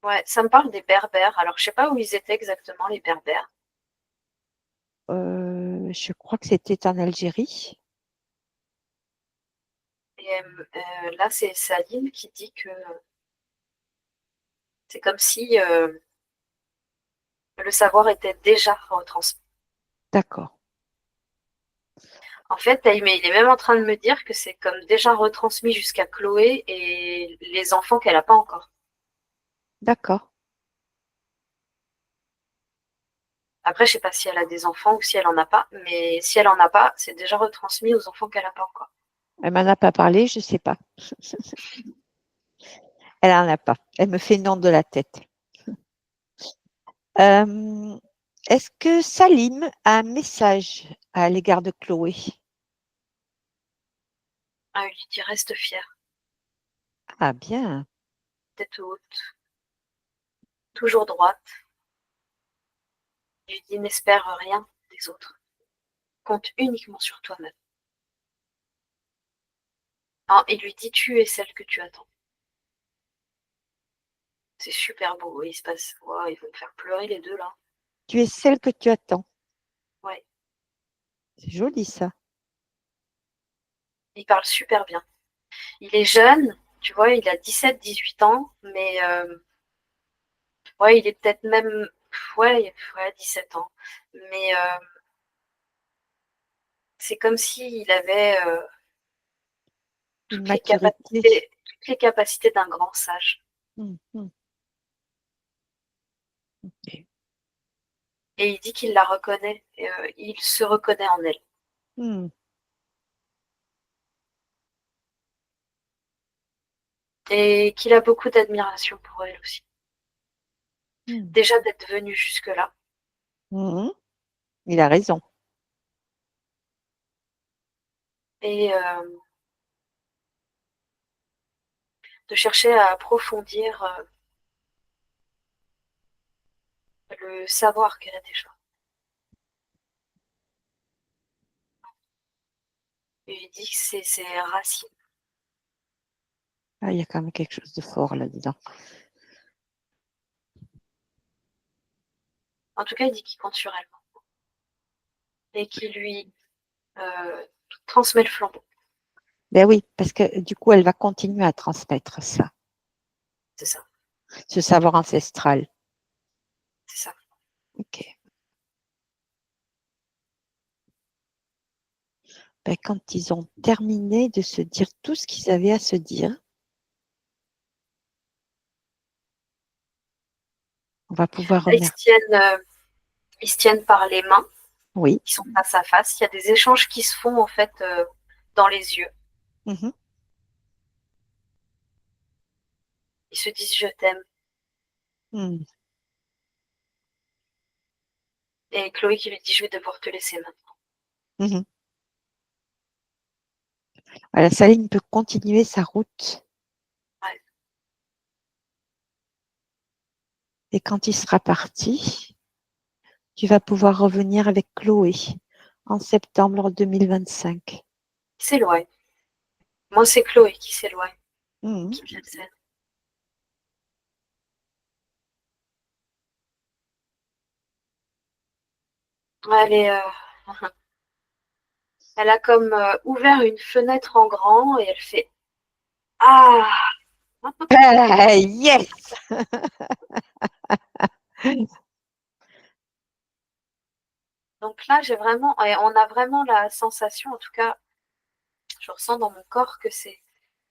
Ouais, ça me parle des Berbères. Alors, je sais pas où ils étaient exactement, les Berbères. Je crois que c'était en Algérie. Et là, c'est Saline qui dit que c'est comme si le savoir était déjà retransmis. D'accord, En fait, mais il est même en train de me dire que c'est comme déjà retransmis jusqu'à Chloé et les enfants qu'elle n'a pas encore. d'accord. Après, je sais pas si elle a des enfants ou si elle en a pas, mais si elle en a pas, c'est déjà retransmis aux enfants qu'elle n'a pas encore. Elle m'en a pas parlé, je sais pas. Elle en a pas. Elle me fait non de la tête. Euh, Est-ce que Salim a un message à l'égard de Chloé? Ah, il dit reste fier, Ah bien, tête haute, toujours droite. Il lui dit n'espère rien des autres, compte uniquement sur toi-même. Ah, il lui dit tu es celle que tu attends. C'est super beau, il se passe. Wow, ils vont me faire pleurer les deux là. tu es celle que tu attends. Ouais, C'est joli ça. il parle super bien. Il est jeune, tu vois, il a 17, 18 ans, mais ouais, il est peut-être même. Ouais, 17 ans. Mais c'est comme s'il avait Une toutes les maturité. capacités, toutes les capacités d'un grand sage. Mhm. Ok. Et il dit qu'il la reconnaît, et, il se reconnaît en elle. Hmm. Et qu'il a beaucoup d'admiration pour elle aussi. Hmm. Déjà d'être venu jusque-là. Mhm. Il a raison. Et de chercher à approfondir le savoir qu'elle a déjà. Et il dit que c'est ses racines. Ah, il y a quand même quelque chose de fort là-dedans. En tout cas, il dit qu'il compte sur elle et qu'il lui transmet le flambeau. Ben oui, parce que du coup, elle va continuer à transmettre ça, C'est ça, ce savoir ancestral. c'est ça. Ok. Ben, quand ils ont terminé de se dire tout ce qu'ils avaient à se dire, on va pouvoir Là, remercier. ils se tiennent par les mains, Oui. ils sont face à face. Il y a des échanges qui se font en fait dans les yeux. Mhm. Ils se disent je t'aime. Mhm. Et Chloé qui lui dit je vais devoir te laisser maintenant. Mhm. Voilà, Saline peut continuer sa route. Ouais. Et quand il sera parti, tu vas pouvoir revenir avec Chloé en septembre 2025. Il s'éloigne. Moi, c'est Chloé qui s'éloigne, Mhm. qui me laisse. Elle est, elle a comme ouvert une fenêtre en grand et elle fait ah. Ah, yes! Donc là, j'ai vraiment, et on a vraiment la sensation, en tout cas, je ressens dans mon corps que c'est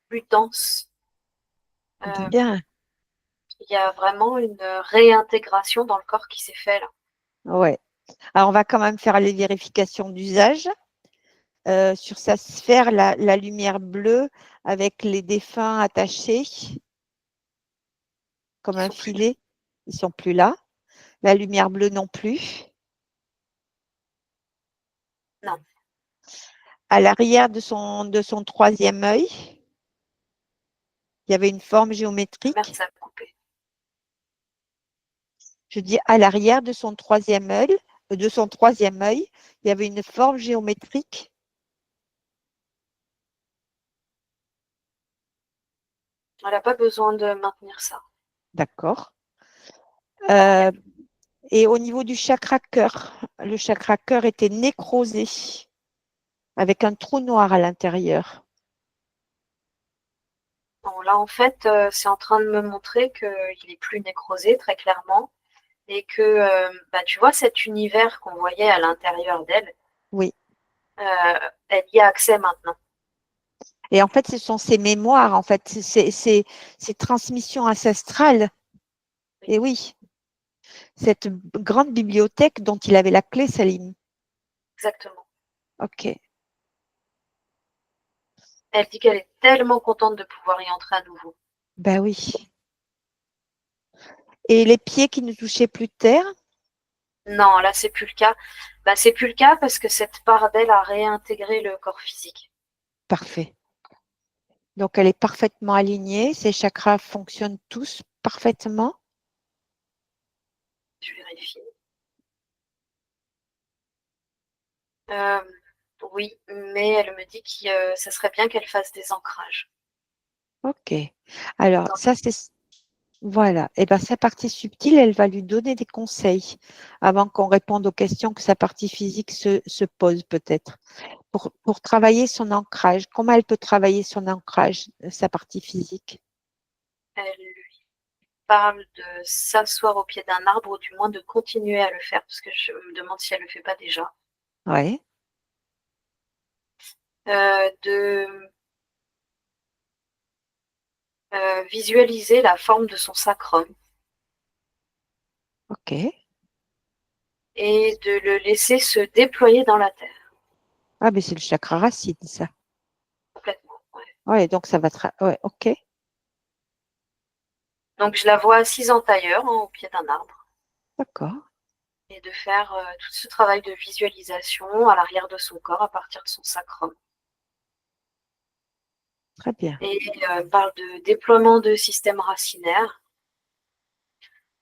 plus dense. Euh, Bien. Il y a vraiment une réintégration dans le corps qui s'est fait là. Ouais. Alors, on va quand même faire les vérifications d'usage. Sur sa sphère, la lumière bleue avec les défunts attachés comme Ils un sont plus là. filet, ils sont plus là. La lumière bleue non plus. Non, À l'arrière de son troisième œil, il y avait une forme merde, géométrique. ça a coupé. Je dis à l'arrière de son troisième œil, il y avait une forme géométrique. Elle n'a pas besoin de maintenir ça. D'accord. Non, il y a... Euh, et au niveau du chakra cœur, le chakra cœur était nécrosé avec un trou noir à l'intérieur. non, là, en fait, c'est en train de me montrer qu'il est plus nécrosé, très clairement, et que, bah, tu vois, cet univers qu'on voyait à l'intérieur d'elle, Oui. elle y a accès maintenant. Et en fait, ce sont ces mémoires, en fait, ces transmissions ancestrales. Oui, Et oui, cette grande bibliothèque dont il avait la clé, Salim. exactement. Ok. Elle dit qu'elle est tellement contente de pouvoir y entrer à nouveau. Ben oui. Et les pieds qui ne touchaient plus terre? Non, là, c'est plus le cas. Bah, c'est plus le cas parce que cette part d'elle a réintégré le corps physique. Parfait. Donc, elle est parfaitement alignée. Ses chakras fonctionnent tous parfaitement. Je vérifie. Euh, oui, mais elle me dit que ça serait bien qu'elle fasse des ancrages. Ok. Alors, Dans- ça, c'est... Voilà. Et bien, sa partie subtile, elle va lui donner des conseils avant qu'on réponde aux questions que sa partie physique se pose peut-être. Pour travailler son ancrage, comment elle peut travailler son ancrage, sa partie physique? Elle lui parle de s'asseoir au pied d'un arbre ou du moins de continuer à le faire parce que je me demande si elle ne le fait pas déjà. Oui. De visualiser la forme de son sacrum Ok. et de le laisser se déployer dans la terre Ah, mais c'est le chakra racine, ça. complètement. Ouais. Oui, donc ça va... Ouais, ok. Donc je la vois assise en tailleur hein, au pied d'un arbre D'accord. et de faire tout ce travail de visualisation à l'arrière de son corps à partir de son sacrum. Très bien. Et parle de déploiement de système racinaire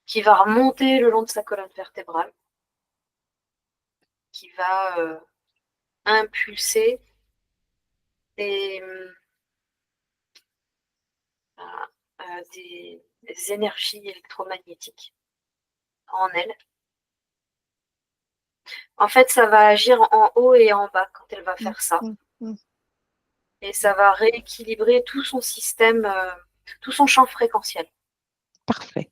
qui va remonter le long de sa colonne vertébrale, qui va impulser des, des énergies électromagnétiques en elle. En fait, ça va agir en haut et en bas quand elle va mm, faire ça. mm, mm. Et ça va rééquilibrer tout son système, tout son champ fréquentiel. Parfait.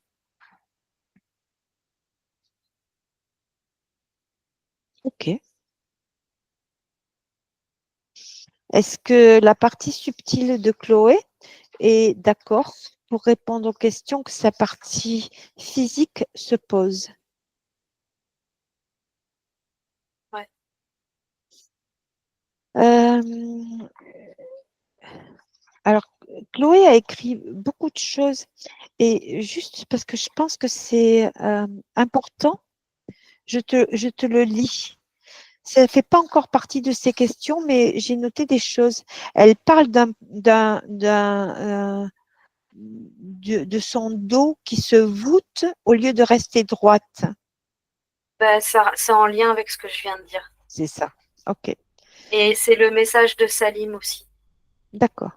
Ok. Est-ce que la partie subtile de Chloé est d'accord pour répondre aux questions que sa partie physique se pose? Ouais. Alors, Chloé a écrit beaucoup de choses et juste parce que je pense que c'est important, je te le lis. Ça ne fait pas encore partie de ces questions, mais j'ai noté des choses. Elle parle de son dos qui se voûte au lieu de rester droite. Ben, ça, c'est en lien avec ce que je viens de dire. C'est ça. OK. Et c'est le message de Salim aussi. D'accord.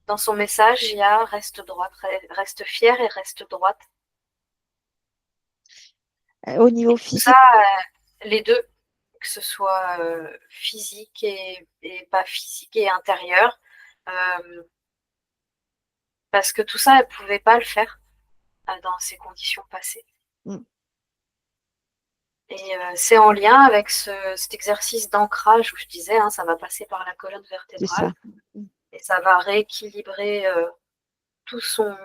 Dans son message, il y a reste droite, reste fière et reste droite. Au niveau Tout ça, physique, les deux, que ce soit physique et pas physique et intérieur, euh, parce que tout ça, elle pouvait pas le faire dans ses conditions passées. mm, Et c'est en lien avec cet exercice d'ancrage où je disais, hein, ça va passer par la colonne c'est vertébrale ça. Mm, et ça va rééquilibrer tout son,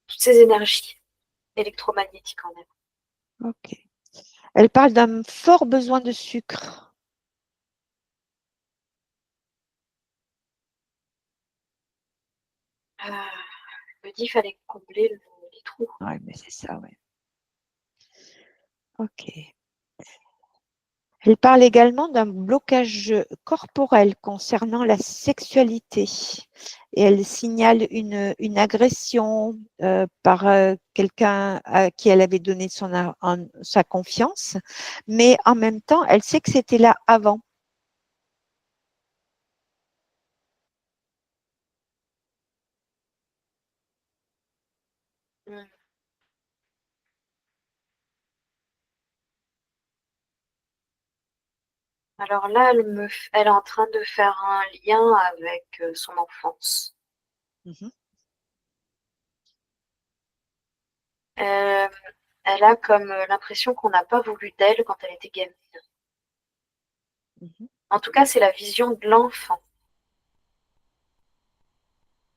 toutes ses énergies électromagnétiques en elle. OK. Elle parle d'un fort besoin de sucre. Je me dis, il fallait combler les trous. Oui, mais c'est ça, oui. OK. Elle parle également d'un blocage corporel concernant la sexualité et elle signale une agression par quelqu'un à qui elle avait donné sa confiance, mais en même temps, elle sait que c'était là avant. Mm. Alors là, elle est en train de faire un lien avec son enfance. Mhm, Euh, Elle a comme l'impression qu'on n'a pas voulu d'elle quand elle était gamine. mhm, En tout cas, c'est la vision de l'enfant,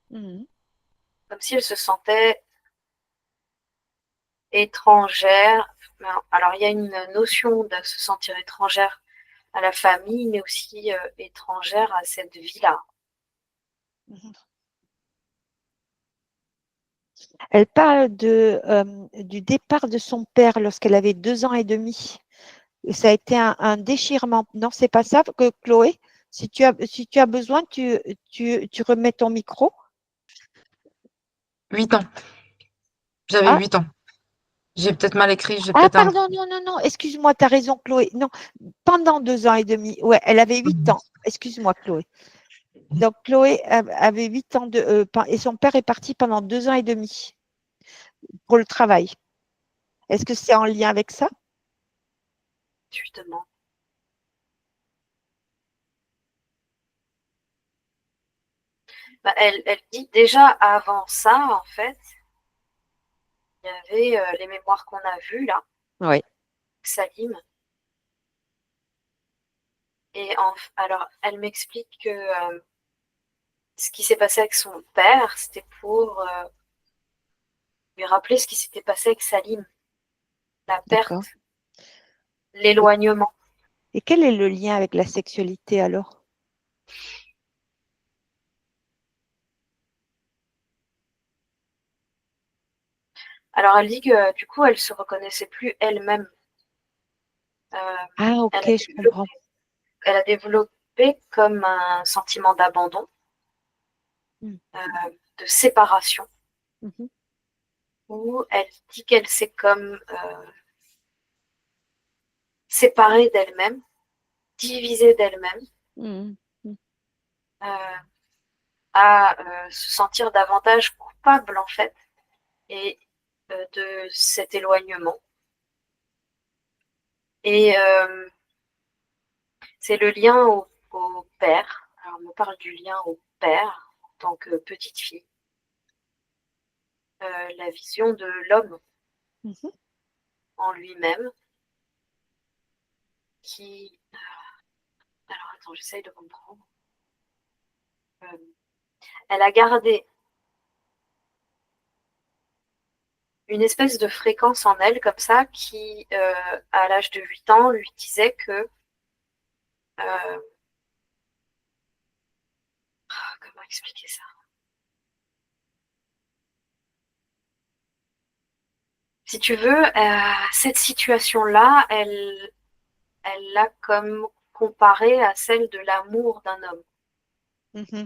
mhm. comme si elle se sentait étrangère. Alors, il y a une notion de se sentir étrangère à la famille, mais aussi étrangère à cette vie-là. Mhm. Elle parle du départ de son père lorsqu'elle avait 2 ans et demi. Et ça a été un déchirement. Non, c'est pas ça que Chloé. Si tu as besoin, tu remets ton micro. 8 ans. J'avais Ah, 8 ans. J'ai peut-être mal écrit, j'ai ah, peut-être un pardon, non, non, non, excuse-moi, tu as raison, Chloé. Non, pendant 2 ans et demi. Ouais, elle avait 8 ans. Excuse-moi, Chloé. Donc, Chloé avait 8 ans et son père est parti pendant 2 ans et demi pour le travail. Est-ce que c'est en lien avec ça? Justement. Bah, elle dit déjà avant ça, en fait, il y avait les mémoires qu'on a vues là, Oui. Salim. Alors, elle m'explique que ce qui s'est passé avec son père, c'était pour lui rappeler ce qui s'était passé avec Salim, la D'accord. perte, l'éloignement. Et quel est le lien avec la sexualité alors? Alors, elle dit que du coup, elle se reconnaissait plus elle-même. Euh, Ah, elle ok, a je développé, comprends. elle a développé comme un sentiment d'abandon, Mm. de séparation, Mhm. où elle dit qu'elle s'est comme séparée d'elle-même, divisée d'elle-même, Mm. Mm. euh, à se sentir davantage coupable en fait et de cet éloignement. Et c'est le lien au père. Alors, on me parle du lien au père en tant que petite fille. La vision de l'homme Mhm. en lui-même qui... alors, attends, j'essaye de comprendre. Elle a gardé une espèce de fréquence en elle comme ça qui, à l'âge de 8 ans, lui disait que... comment expliquer ça? Si tu veux, cette situation-là, elle l'a comme comparée à celle de l'amour d'un homme Mhm.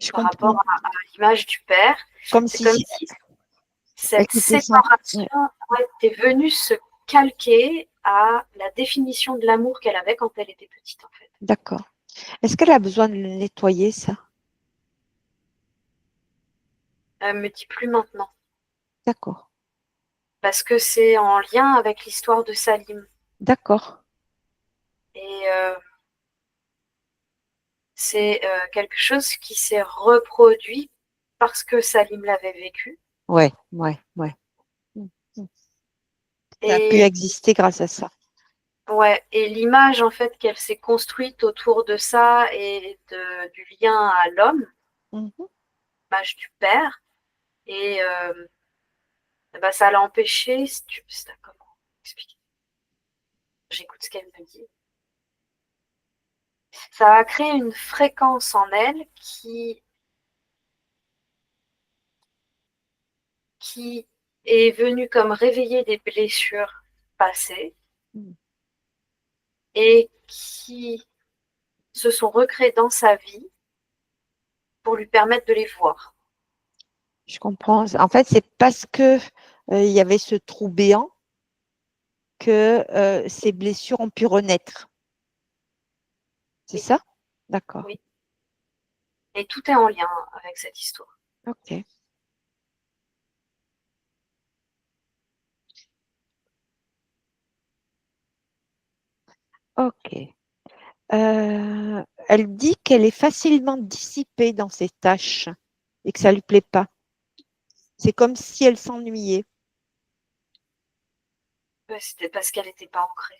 Je par rapport comprends. à l'image du père. Comme C'est si comme si elle cette était sans. séparation Ouais, était venue se calquer à la définition de l'amour qu'elle avait quand elle était petite, en fait. d'accord. Est-ce qu'elle a besoin de le nettoyer, ça? Elle me dit plus maintenant, D'accord. parce que c'est en lien avec l'histoire de Salim. D'accord. Et c'est quelque chose qui s'est reproduit parce que Salim l'avait vécu. Ouais, ouais, ouais. Mhm. Ça a pu Et exister grâce à ça. ouais, et l'image en fait qu'elle s'est construite autour de ça et du lien à l'homme, Mhm. l'image du père, et bah, ça l'a empêché, si tu sais comment expliquer. J'écoute ce qu'elle me dit. Ça a créé une fréquence en elle qui est venue comme réveiller des blessures passées Mhm. et qui se sont recréées dans sa vie pour lui permettre de les voir. Je comprends. En fait, c'est parce que il y avait ce trou béant que ces blessures ont pu renaître. C'est Oui, ça? D'accord. oui. Et tout est en lien avec cette histoire. Ok. Ok. Elle dit qu'elle est facilement dissipée dans ses tâches et que ça lui plaît pas. C'est comme si elle s'ennuyait. Ouais, c'était parce qu'elle n'était pas ancrée.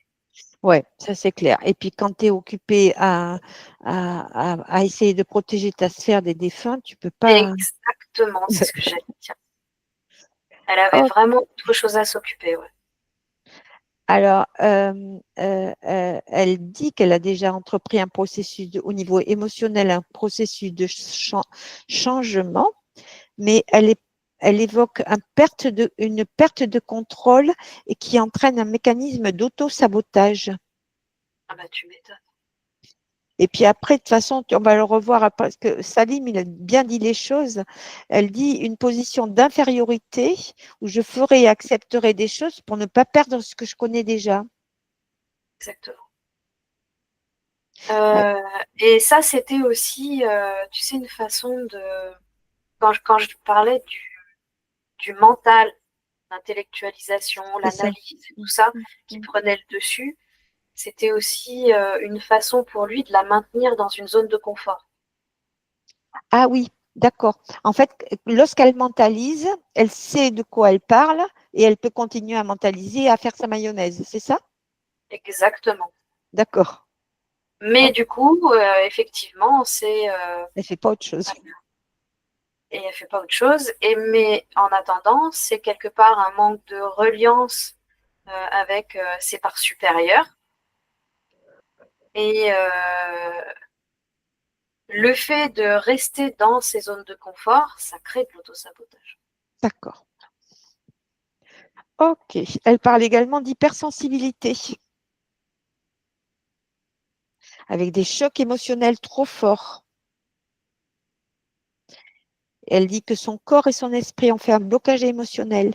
Ouais, ça c'est clair. Et puis quand tu es occupé à essayer de protéger ta sphère des défunts, tu peux pas. Exactement, c'est ce que j'allais dire. Elle avait Oh, vraiment autre chose à s'occuper, ouais. alors, elle dit qu'elle a déjà entrepris un processus au niveau émotionnel, un processus de changement, mais elle évoque une perte de contrôle et qui entraîne un mécanisme d'auto-sabotage. Ah bah tu m'étonnes. Et puis après, de toute façon, on va le revoir après, parce que Salim, il a bien dit les choses. Elle dit une position d'infériorité où je ferai et accepterai des choses pour ne pas perdre ce que je connais déjà. Exactement. Ouais, Et ça, c'était aussi, tu sais, une façon de... quand je parlais du mental, l'intellectualisation, c'est ça. l'analyse, et tout ça, Mm, qui mm. prenait le dessus, c'était aussi une façon pour lui de la maintenir dans une zone de confort. Ah oui, d'accord. En fait, lorsqu'elle mentalise, elle sait de quoi elle parle et elle peut continuer à mentaliser et à faire sa mayonnaise. C'est ça? Exactement. D'accord. Mais Oh, du coup, effectivement, c'est... elle fait pas autre chose. et elle fait pas autre chose. Mais en attendant, c'est quelque part un manque de reliance avec ses parts supérieures. Et le fait de rester dans ces zones de confort, ça crée de l'autosabotage. D'accord. Ok. Elle parle également d'hypersensibilité, avec des chocs émotionnels trop forts. Elle dit que son corps et son esprit ont fait un blocage émotionnel.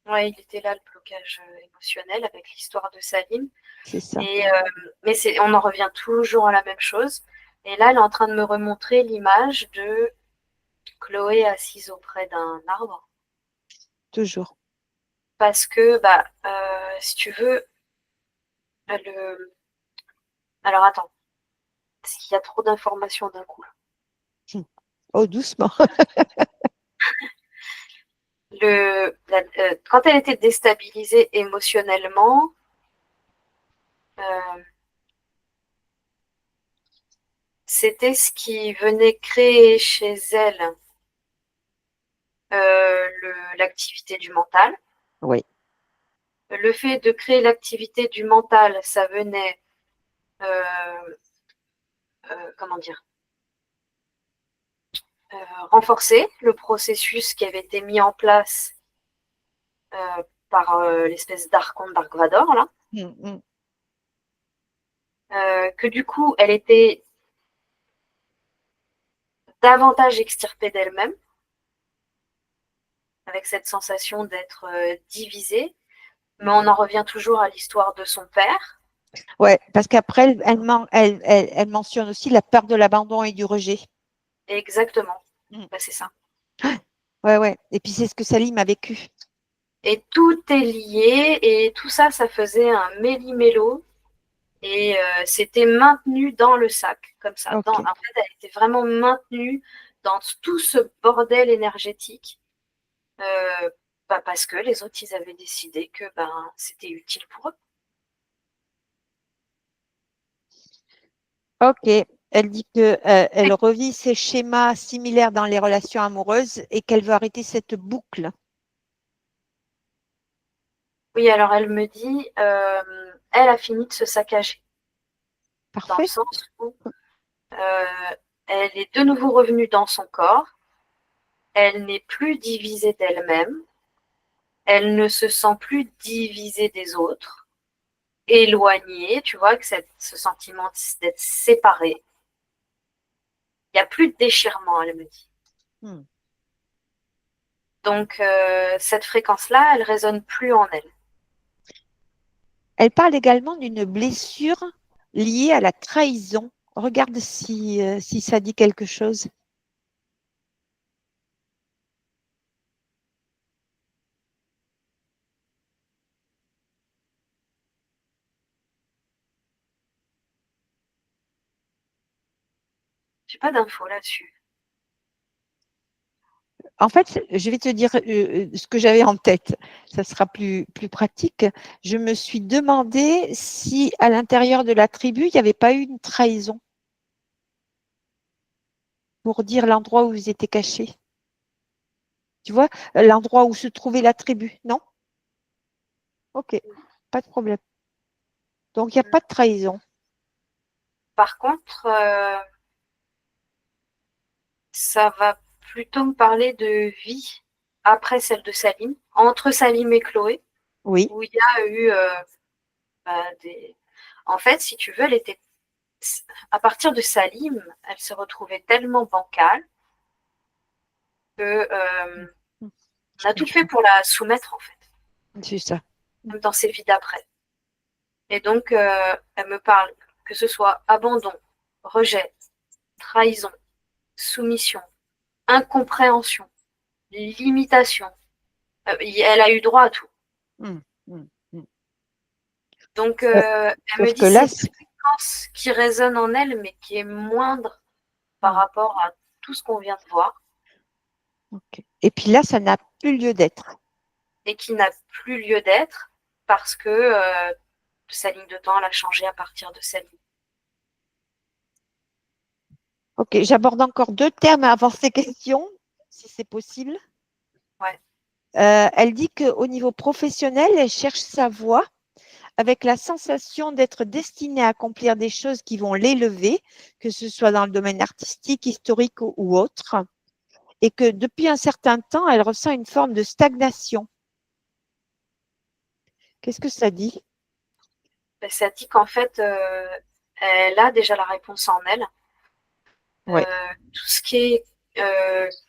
Ouais, il était là le blocage émotionnel avec l'histoire de Salim. C'est ça. Et, mais on en revient toujours à la même chose. Et là, elle est en train de me remontrer l'image de Chloé assise auprès d'un arbre Toujours. parce que, si tu veux, le... Alors attends, parce qu'il y a trop d'informations d'un coup. Oh, doucement. Quand elle était déstabilisée émotionnellement, euh, c'était ce qui venait créer chez elle l'activité du mental. Oui. Le fait de créer l'activité du mental, ça venait, euh, comment dire, renforcer le processus qui avait été mis en place par l'espèce d'archonte Dark Vador, là. Que du coup, elle était davantage extirpée d'elle-même, avec cette sensation d'être divisée. Mais on en revient toujours à l'histoire de son père. Ouais, parce qu'après, elle mentionne aussi la peur de l'abandon et du rejet. Exactement. Mm. C'est ça. Ouais, ouais. Et puis c'est ce que Salim a vécu. Et tout est lié, et tout ça, ça faisait un méli-mélo, et c'était maintenu dans le sac, comme ça. En Ok. fait, elle était vraiment maintenue dans tout ce bordel énergétique, euh, parce que les autres, ils avaient décidé que c'était utile pour eux. Ok. Elle dit que elle revit ces schémas similaires dans les relations amoureuses et qu'elle veut arrêter cette boucle. Oui, alors elle me dit, elle a fini de se saccager, dans le Parfait. sens où euh, elle est de nouveau revenue dans son corps, elle n'est plus divisée d'elle-même, elle ne se sent plus divisée des autres, éloignée, tu vois, que ce sentiment d'être séparée. Il n'y a plus de déchirement, elle me dit. Hmm. Donc, cette fréquence-là, elle résonne plus en elle. Elle parle également d'une blessure liée à la trahison. Regarde si ça dit quelque chose. J'ai pas d'infos là-dessus. En fait, je vais te dire ce que j'avais en tête. Ça sera plus pratique. Je me suis demandé si à l'intérieur de la tribu, il n'y avait pas eu une trahison pour dire l'endroit où vous étiez cachés. Tu vois, l'endroit où se trouvait la tribu, non? Ok, pas de problème. Donc, il n'y a pas de trahison. Par contre, ça va plutôt me parler de vie après celle de Salim, entre Salim et Chloé, Oui, où il y a eu des. En fait, si tu veux, elle était. À partir de Salim, elle se retrouvait tellement bancale que je on a tout fait comprends. pour la soumettre, en fait, C'est ça. même dans ses vies d'après. Et donc, elle me parle que ce soit abandon, rejet, trahison, soumission, incompréhension, limitation. Elle a eu droit à tout. Mm, mm, mm. Donc, Euh, elle me Sauf dit que là, c'est une fréquence qui résonne en elle, mais qui est moindre par mm, rapport à tout ce qu'on vient de voir ok. Et puis là, ça n'a plus lieu d'être. et qui n'a plus lieu d'être parce que sa ligne de temps, elle a changé à partir de sa ligne. Ok, j'aborde encore deux termes avant ces questions, si c'est possible. Ouais. Elle dit qu'au niveau professionnel, elle cherche sa voie avec la sensation d'être destinée à accomplir des choses qui vont l'élever, que ce soit dans le domaine artistique, historique ou autre, et que depuis un certain temps, elle ressent une forme de stagnation. Qu'est-ce que ça dit? Ben, ça dit qu'en fait, elle a déjà la réponse en elle. Oui, Tout ce qui est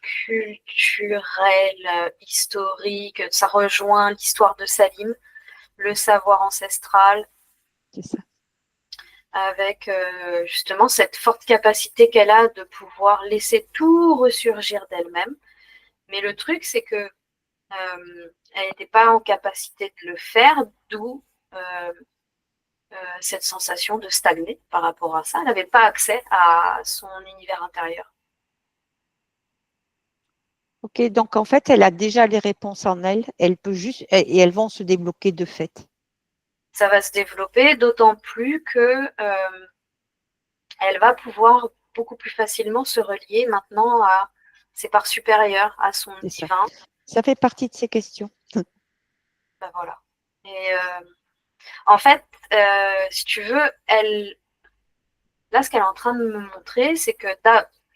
culturel, historique, ça rejoint l'histoire de Salim, le savoir ancestral, c'est ça. avec justement cette forte capacité qu'elle a de pouvoir laisser tout ressurgir d'elle-même. Mais le truc, c'est que elle n'était pas en capacité de le faire, d'où cette sensation de stagner par rapport à ça. Elle n'avait pas accès à son univers intérieur. Ok, donc en fait, elle a déjà les réponses en elle. Elle peut juste et elles vont se débloquer de fait. Ça va se développer, d'autant plus que elle va pouvoir beaucoup plus facilement se relier maintenant à ses parts supérieures, à son C'est ça. divin. Ça fait partie de ces questions. Ben voilà. Et en fait, si tu veux, là, ce qu'elle est en train de me montrer, c'est que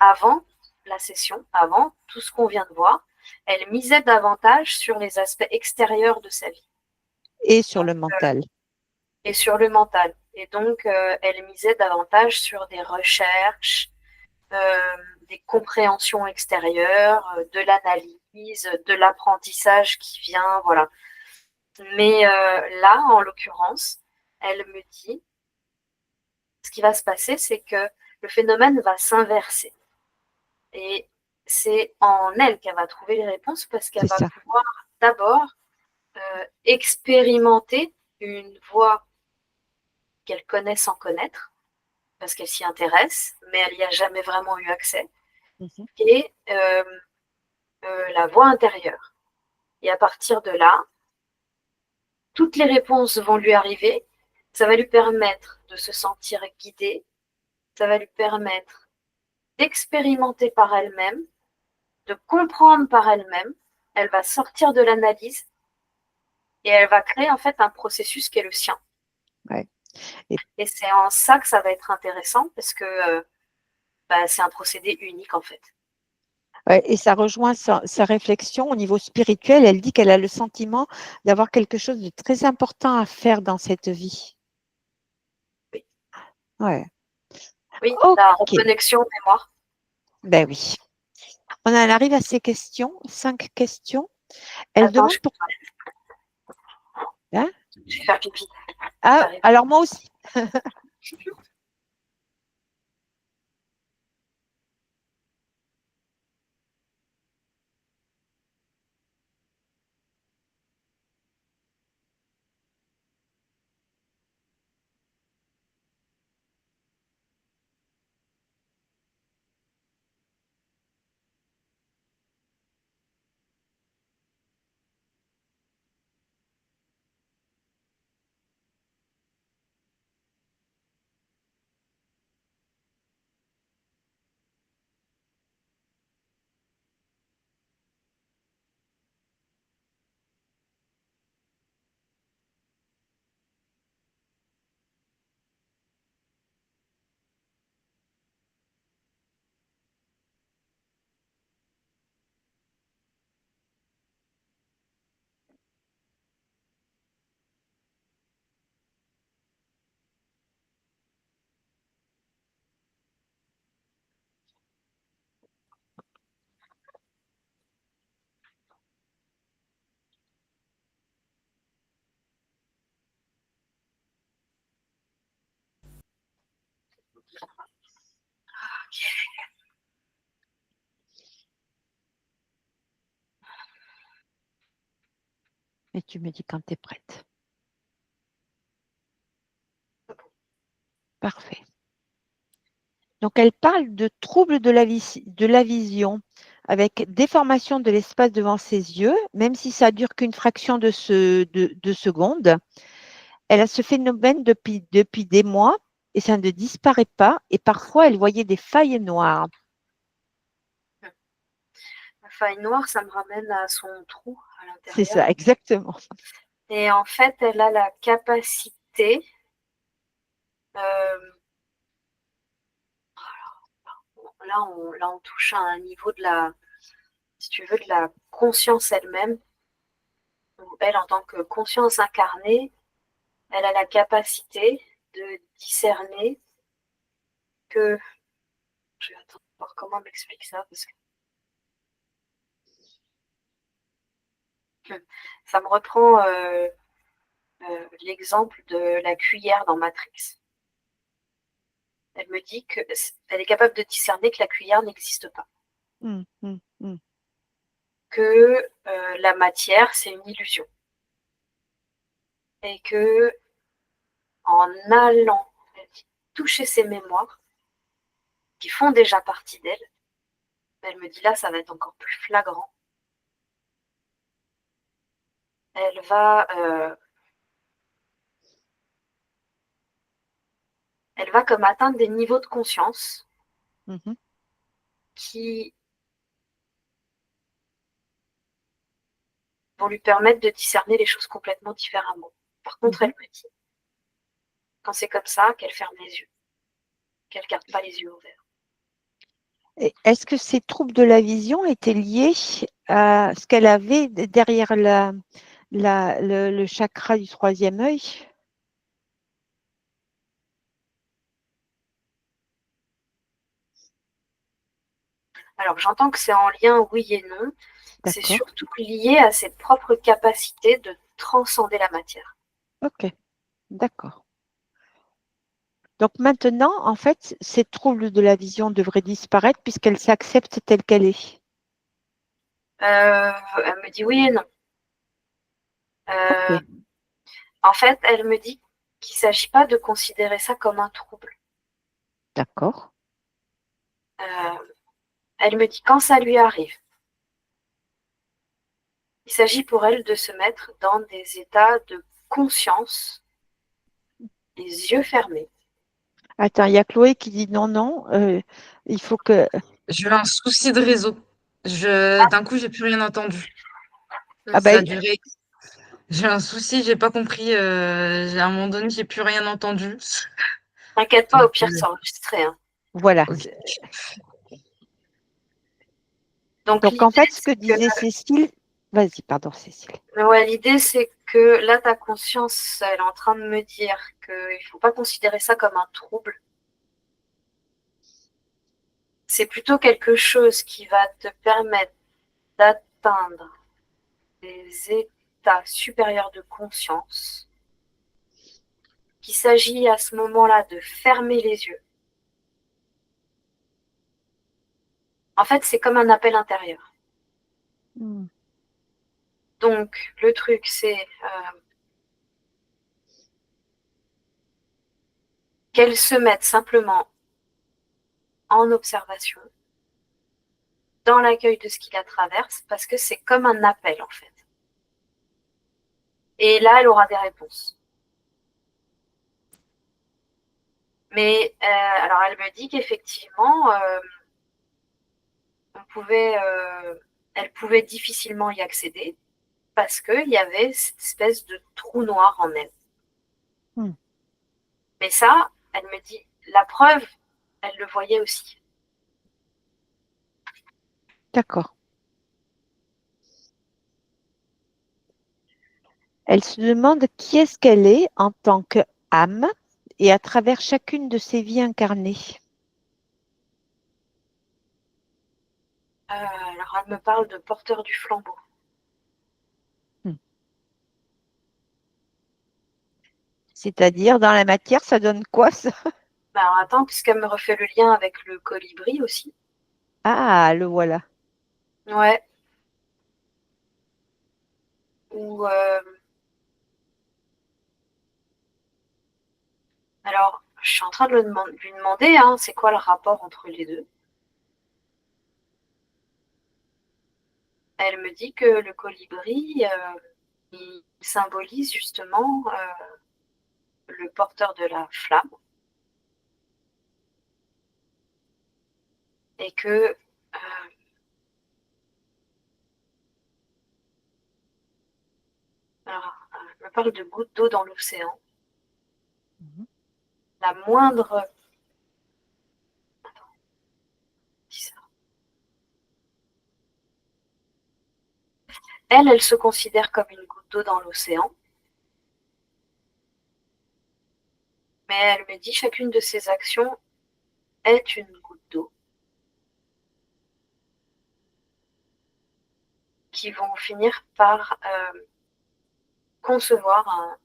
avant la session, avant tout ce qu'on vient de voir, elle misait davantage sur les aspects extérieurs de sa vie. Et sur le mental. Et sur le mental. Et donc, elle misait davantage sur des recherches, des compréhensions extérieures, de l'analyse, de l'apprentissage qui vient, voilà. Mais là, en l'occurrence, elle me dit, ce qui va se passer, c'est que le phénomène va s'inverser. Et c'est en elle qu'elle va trouver les réponses parce qu'elle C'est va ça. pouvoir d'abord expérimenter une voie qu'elle connaît sans connaître, parce qu'elle s'y intéresse, mais elle n'y a jamais vraiment eu accès, Mhm. et la voie intérieure. Et à partir de là, toutes les réponses vont lui arriver, ça va lui permettre de se sentir guidée, ça va lui permettre d'expérimenter par elle-même, de comprendre par elle-même, elle va sortir de l'analyse et elle va créer en fait un processus qui est le sien. Ouais. Et, Et c'est en ça que ça va être intéressant parce que c'est un procédé unique en fait. ouais, et ça rejoint sa réflexion au niveau spirituel. Elle dit qu'elle a le sentiment d'avoir quelque chose de très important à faire dans cette vie. Oui, Ouais. oui, la Ok. reconnexion mémoire. Ben oui. On en arrive à ces questions, 5 questions. Elle Attends, demande pour. Hein? je vais faire pipi. Ah, J'arrive. alors moi aussi. Et tu me dis quand tu es prête. Parfait. Donc, elle parle de troubles de la vision avec déformation de l'espace devant ses yeux, même si ça dure qu'une fraction de seconde. Elle a ce phénomène depuis des mois et ça ne disparaît pas. Et parfois, elle voyait des failles noires. La faille noire, ça me ramène à son trou à C'est l'intérieur. ça, exactement. Et en fait, elle a la capacité, euh, là, on touche à un niveau de si tu veux, de la conscience elle-même. Où elle, en tant que conscience incarnée, elle a la capacité de discerner que, je vais attendre de voir comment on m'explique ça, parce que ça me reprend l'exemple de la cuillère dans Matrix. Elle me dit qu'elle est capable de discerner que la cuillère n'existe pas. Que la matière, c'est une illusion. Et que en allant toucher ses mémoires, qui font déjà partie d'elle, elle me dit là, ça va être encore plus flagrant. Elle va comme atteindre des niveaux de conscience qui vont lui permettre de discerner les choses complètement différemment. Par contre, elle me dit, quand c'est comme ça, qu'elle ferme les yeux, qu'elle ne garde pas les yeux ouverts. Est-ce que ces troubles de la vision étaient liés à ce qu'elle avait derrière le chakra du troisième œil? Alors, j'entends que c'est en lien, oui et non. C'est surtout lié à ses propres capacités de transcender la matière. Ok, d'accord. Donc maintenant, en fait, ces troubles de la vision devraient disparaître puisqu'elle s'accepte telle qu'elle est. Elle me dit oui et non. En fait, elle me dit qu'il ne s'agit pas de considérer ça comme un trouble. D'accord. Elle me dit quand ça lui arrive, il s'agit pour elle de se mettre dans des états de conscience, les yeux fermés. Attends, il y a Chloé qui dit non, non, il faut que... J'ai eu un souci de réseau. D'un coup, j'ai plus rien entendu. Ah Ça a ben, duré. J'ai un souci, j'ai pas compris. À un moment donné, j'ai plus rien entendu. T'inquiète pas, Donc, au pire, c'est enregistré. Hein. voilà. ok. Donc en fait, ce que disait Cécile... Vas-y, pardon Cécile. Ouais, l'idée, c'est que là, ta conscience, elle est en train de me dire qu'il ne faut pas considérer ça comme un trouble. C'est plutôt quelque chose qui va te permettre d'atteindre des états supérieurs de conscience. Qu'il s'agit à ce moment-là de fermer les yeux. En fait, c'est comme un appel intérieur. Donc, le truc, c'est qu'elle se mette simplement en observation, dans l'accueil de ce qui la traverse, parce que c'est comme un appel, en fait. Et là, elle aura des réponses. Mais, alors, elle me dit qu'effectivement, elle pouvait difficilement y accéder, parce qu'il y avait cette espèce de trou noir en elle. Mais ça, elle me dit, la preuve, elle le voyait aussi. D'accord. Elle se demande qui est-ce qu'elle est en tant qu'âme et à travers chacune de ses vies incarnées. Alors, elle me parle de porteur du flambeau. C'est-à-dire, dans la matière, ça donne quoi, ça? Alors, attends, puisqu'elle me refait le lien avec le colibri aussi. Ah, le voilà. Ouais. Ou, alors, je suis en train de lui demander, hein, c'est quoi le rapport entre les deux. Elle me dit que le colibri, il symbolise justement le porteur de la flamme. Et que alors, elle me parle de gouttes d'eau dans l'océan. La moindre... Attends, dis ça. Elle se considère comme une goutte d'eau dans l'océan. Mais elle me dit chacune de ses actions est une goutte d'eau qui vont finir par concevoir,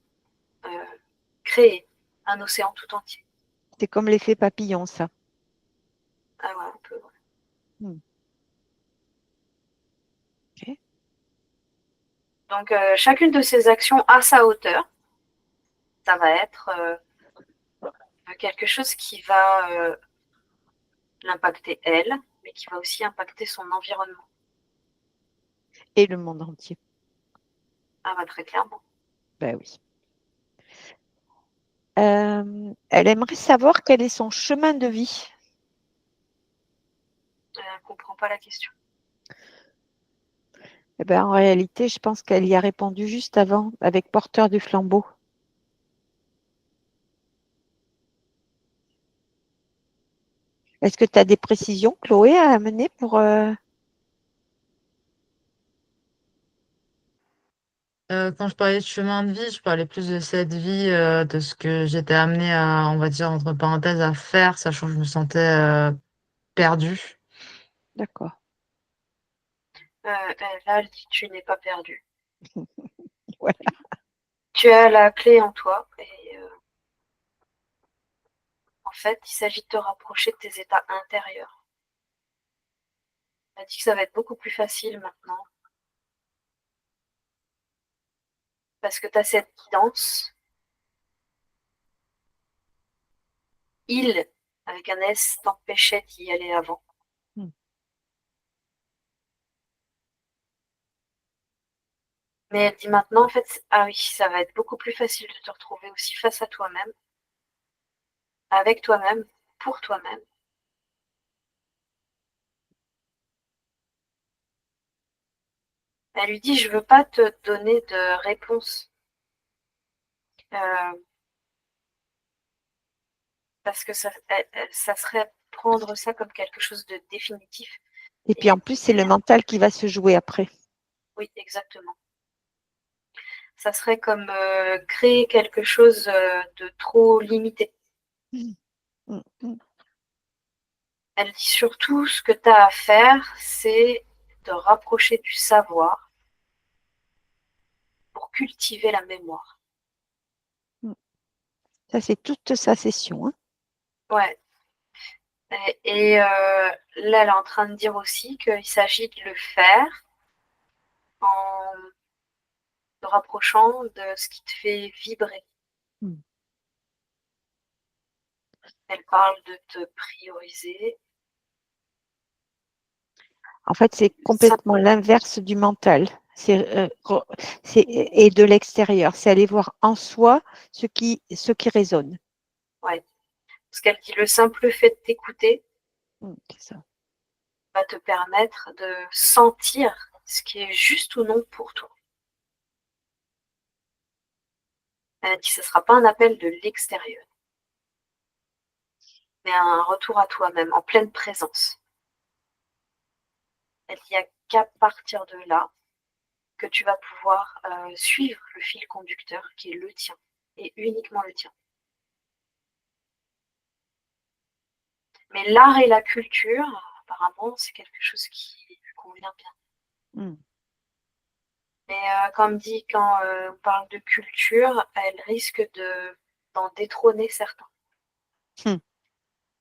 créer un océan tout entier. C'est comme l'effet papillon, ça. Ah ouais, un peu. Ouais. Hmm. Ok. Donc, chacune de ces actions à sa hauteur, ça va être quelque chose qui va l'impacter elle, mais qui va aussi impacter son environnement. Et le monde entier. Ah bah, très clairement. Ben oui. Elle aimerait savoir quel est son chemin de vie. Elle ne comprend pas la question. Eh ben, en réalité, je pense qu'elle y a répondu juste avant avec porteur du flambeau. Est-ce que tu as des précisions, Chloé, à amener pour... Quand je parlais de chemin de vie, je parlais plus de cette vie, de ce que j'étais amenée à, on va dire, entre parenthèses, à faire, sachant que je me sentais perdue. D'accord. Là, elle dit tu n'es pas perdu. Ouais. Tu as la clé en toi et en fait, il s'agit de te rapprocher de tes états intérieurs. Elle dit que ça va être beaucoup plus facile maintenant parce que tu as cette guidance. Il, avec un S, t'empêchait d'y aller avant. Hmm. Mais elle dit maintenant, en fait, ah oui, ça va être beaucoup plus facile de te retrouver aussi face à toi-même, avec toi-même, pour toi-même. Elle lui dit, je veux pas te donner de réponse euh, parce que ça serait prendre ça comme quelque chose de définitif. Et puis en Et plus, c'est le mental qui va se jouer après. oui, exactement. Ça serait comme créer quelque chose de trop limité. Hmm. Hmm. Hmm. Elle dit surtout, ce que tu as à faire, c'est te rapprocher du savoir pour cultiver la mémoire. Hmm. Ça, c'est toute sa session. Hein. Ouais. Et là, elle est en train de dire aussi qu'il s'agit de le faire en te rapprochant de ce qui te fait vibrer. Hmm. Elle parle de te prioriser. En fait, c'est Ça, complètement l'inverse du mental. Et de l'extérieur. C'est aller voir en soi ce qui résonne. ouais. Parce qu'elle dit le simple fait de t'écouter Hmm. C'est ça. va te permettre de sentir ce qui est juste ou non pour toi. Elle dit ce ne sera pas un appel de l'extérieur, mais un retour à toi-même en pleine présence. Elle dit il n'y a qu'à partir de là que tu vas pouvoir suivre le fil conducteur qui est le tien et uniquement le tien. Mais l'art et la culture, apparemment, c'est quelque chose qui lui convient bien. Hmm. Mais comme dit, quand on parle de culture, elle risque d'en détrôner certains. Hmm.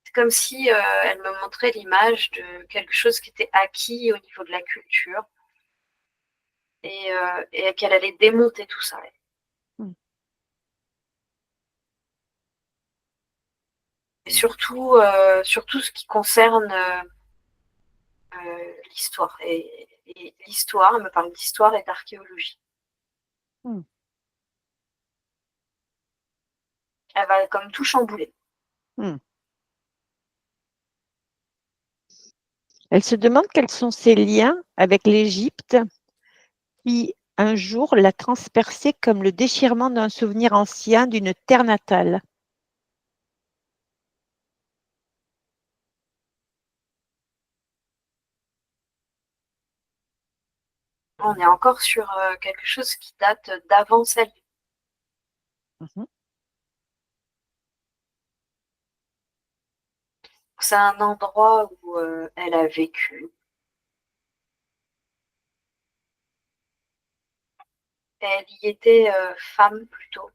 C'est comme si elle me montrait l'image de quelque chose qui était acquis au niveau de la culture et qu'elle allait démonter tout ça. Hmm. Et surtout ce qui concerne l'histoire. Et l'histoire, elle me parle d'histoire et d'archéologie. Hmm. Elle va comme tout chambouler. Hmm. Elle se demande quels sont ses liens avec l'Égypte qui, un jour, l'a transpercée comme le déchirement d'un souvenir ancien d'une terre natale. On est encore sur quelque chose qui date d'avant sa vie. Mhm. C'est un endroit où elle a vécu. Elle y était femme plutôt.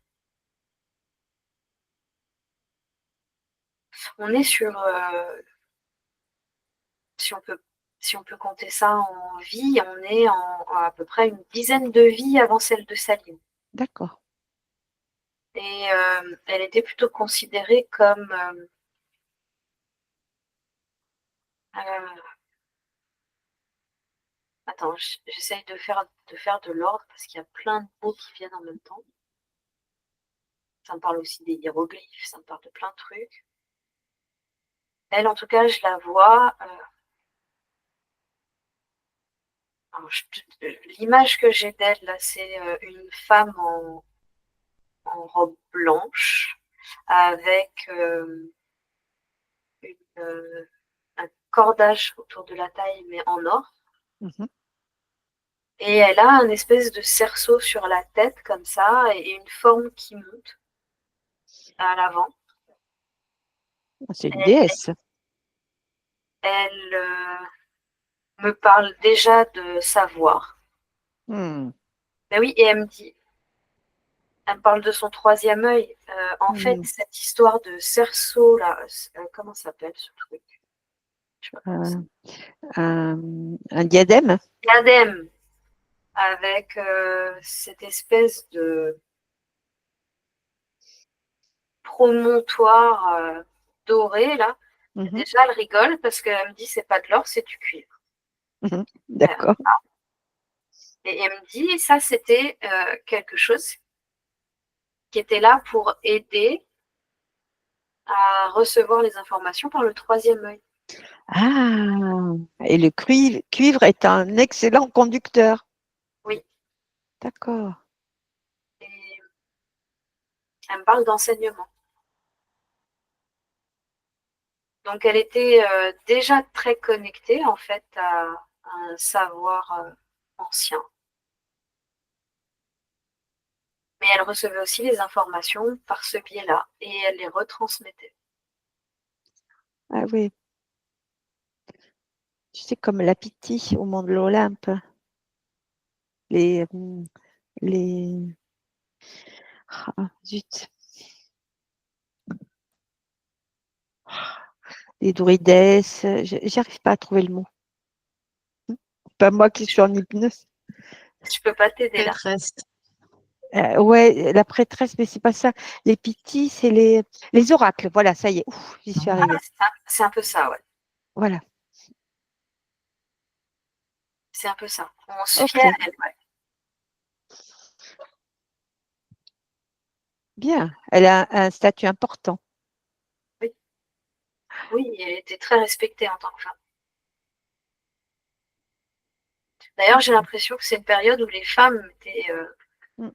On est sur, si on peut compter ça en vie, on est à peu près une dizaine de vies avant celle de Saline. D'accord. Et elle était plutôt considérée comme attends, j'essaye de faire de l'ordre parce qu'il y a plein de mots qui viennent en même temps. Ça me parle aussi des hiéroglyphes, ça me parle de plein de trucs. Elle, en tout cas, je la vois. L'image que j'ai d'elle, là, c'est une femme en robe blanche avec un cordage autour de la taille, mais en or. Mhm. Et elle a un espèce de cerceau sur la tête, comme ça, et une forme qui monte à l'avant. C'est une Elle, déesse. elle me parle déjà de savoir. Hmm. Ben oui, et elle me parle de son troisième œil. En fait, Hmm. cette histoire de cerceau, là, comment ça s'appelle ce truc? Je sais pas comment ça. Un, un diadème. Diadème, avec cette espèce de promontoire doré, là. Mhm. Déjà, elle rigole parce qu'elle me dit c'est pas de l'or, c'est du cuivre. Mhm. Euh, D'accord. Et elle me dit ça, c'était quelque chose qui était là pour aider à recevoir les informations par le troisième œil. Ah, et le cuivre est un excellent conducteur. Oui. D'accord. Et elle me parle d'enseignement. Donc, elle était déjà très connectée, en fait, à un savoir ancien. Mais elle recevait aussi les informations par ce biais-là et elle les retransmettait. Ah oui, tu sais, comme la Pythie au mont de l'Olympe, les, les, zut, les druidesses, j'arrive pas à trouver le mot. Pas moi qui suis en hypnose. Je peux pas t'aider là. Maîtresse. Ouais, la prêtresse, mais c'est pas ça. Les Pythies, c'est les oracles. Voilà, ça y est. Ouf, j'y suis Ah, arrivée. c'est un peu ça, ouais. Voilà. C'est un peu ça. On se fie Ok, à elle, ouais. bien. Elle a un statut important. Oui. Oui, elle était très respectée en tant que femme. D'ailleurs, j'ai l'impression que c'est une période où les femmes Mm.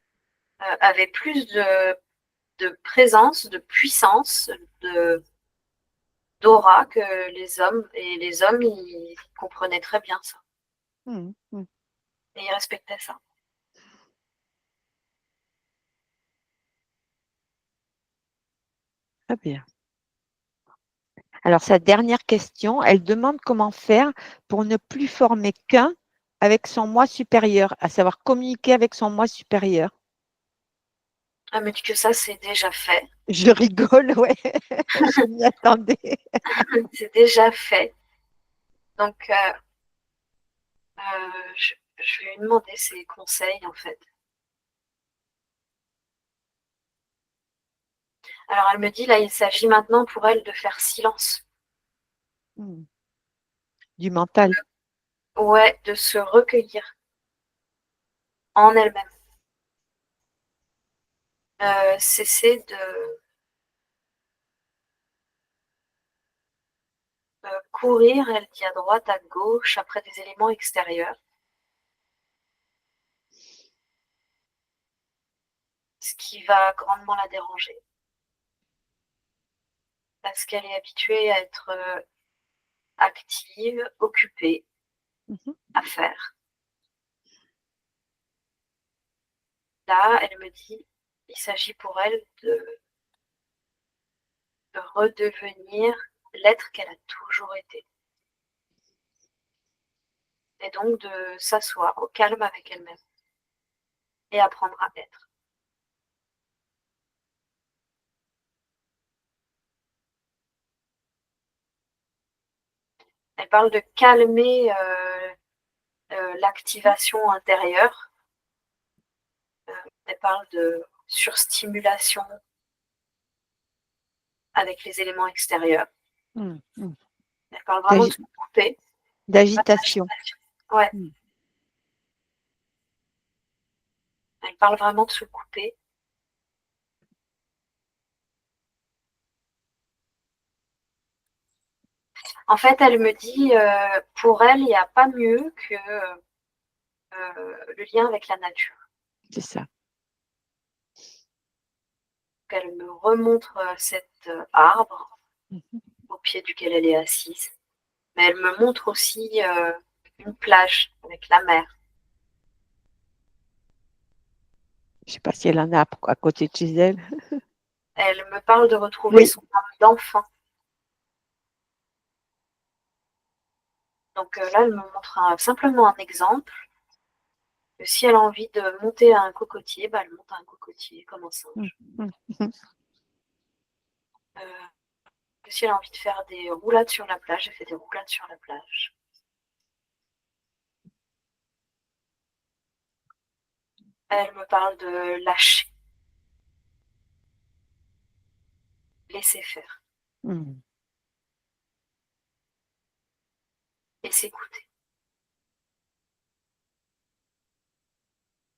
avaient plus de présence, de puissance, d'aura que les hommes. Et les hommes, ils comprenaient très bien ça. Mm, mm. Et ils respectaient ça. Très bien. Alors, sa dernière question, elle demande comment faire pour ne plus former qu'un avec son moi supérieur, à savoir communiquer avec son moi supérieur. Ah, mais que ça, c'est déjà fait. Je rigole, ouais, je m'y attendais. C'est déjà fait. Donc, je vais lui demander ses conseils, en fait. Alors, elle me dit, là, il s'agit maintenant pour elle de faire silence. Mm. Du mental. Ouais, de se recueillir en elle-même. Cesser de courir, elle dit à droite, à gauche, après des éléments extérieurs, ce qui va grandement la déranger. Parce qu'elle est habituée à être active, occupée, Mhm. à faire. Là, elle me dit, il s'agit pour elle de redevenir l'être qu'elle a toujours été. Et donc de s'asseoir au calme avec elle-même et apprendre à être. Elle parle de calmer l'activation intérieure. Elle parle de surstimulation avec les éléments extérieurs. Mm. Elle parle vraiment de se couper. D'agitation. Ouais. Mm. Elle parle vraiment de se couper. En fait, elle me dit, pour elle, il n'y a pas mieux que le lien avec la nature. C'est ça. Elle me remontre cet arbre Mhm. au pied duquel elle est assise. Mais elle me montre aussi une plage avec la mer. Je ne sais pas si elle en a à côté de chez elle. Elle me parle de retrouver Oui. son âme d'enfant. Donc là, elle me montre simplement un exemple. Que si elle a envie de monter à un cocotier, bah, elle monte à un cocotier comme un singe. Mhm. Que si elle a envie de faire des roulades sur la plage, elle fait des roulades sur la plage. Elle me parle de lâcher, laisser faire Mm. et s'écouter.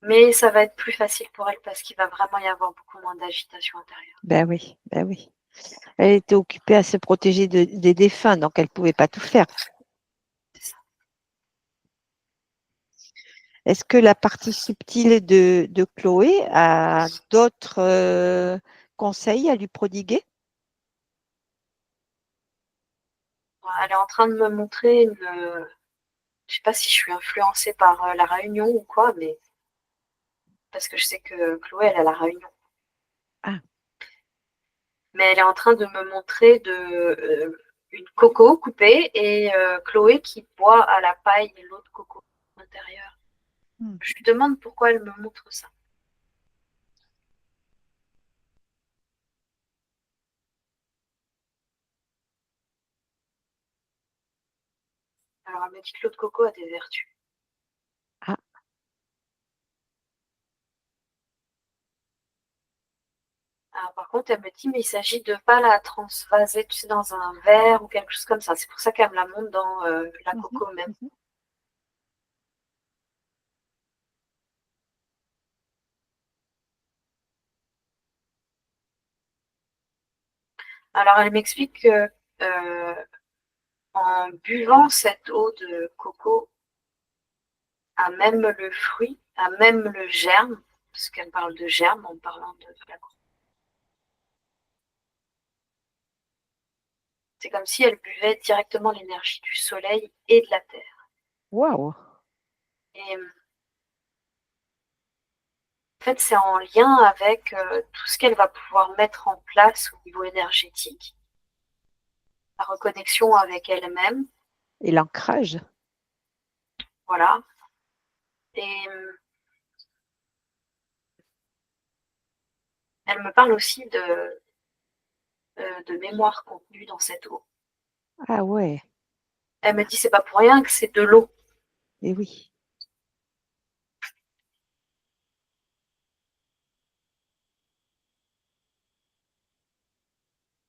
Mais ça va être plus facile pour elle parce qu'il va vraiment y avoir beaucoup moins d'agitation intérieure. Ben oui, ben oui. Elle était occupée à se protéger des défunts, donc elle ne pouvait pas tout faire. C'est ça. Est-ce que la partie subtile de Chloé a d'autres conseils à lui prodiguer? Elle est en train de me montrer une. Je sais pas si je suis influencée par la Réunion ou quoi, mais parce que je sais que Chloé, elle a la Réunion. Ah. Mais elle est en train de me montrer une coco coupée et Chloé qui boit à la paille l'autre coco à l'intérieur. Mm. Je lui demande pourquoi elle me montre ça. Alors elle me dit que l'autre coco a des vertus. Ah. Alors, par contre, elle me dit, mais il s'agit de pas la transvaser, tu sais, dans un verre ou quelque chose comme ça. C'est pour ça qu'elle me la montre dans la Mhm. coco même. Mhm. Alors, elle m'explique que en buvant cette eau de coco, à même le fruit, à même le germe, parce qu'elle parle de germe en parlant de la coco. C'est comme si elle buvait directement l'énergie du soleil et de la terre. Waouh. Et en fait, c'est en lien avec tout ce qu'elle va pouvoir mettre en place au niveau énergétique, la reconnexion avec elle-même, Et l'ancrage? voilà. Et elle me parle aussi de mémoire contenue dans cette eau. Ah ouais, Elle me dit c'est pas pour rien que c'est de l'eau. et oui.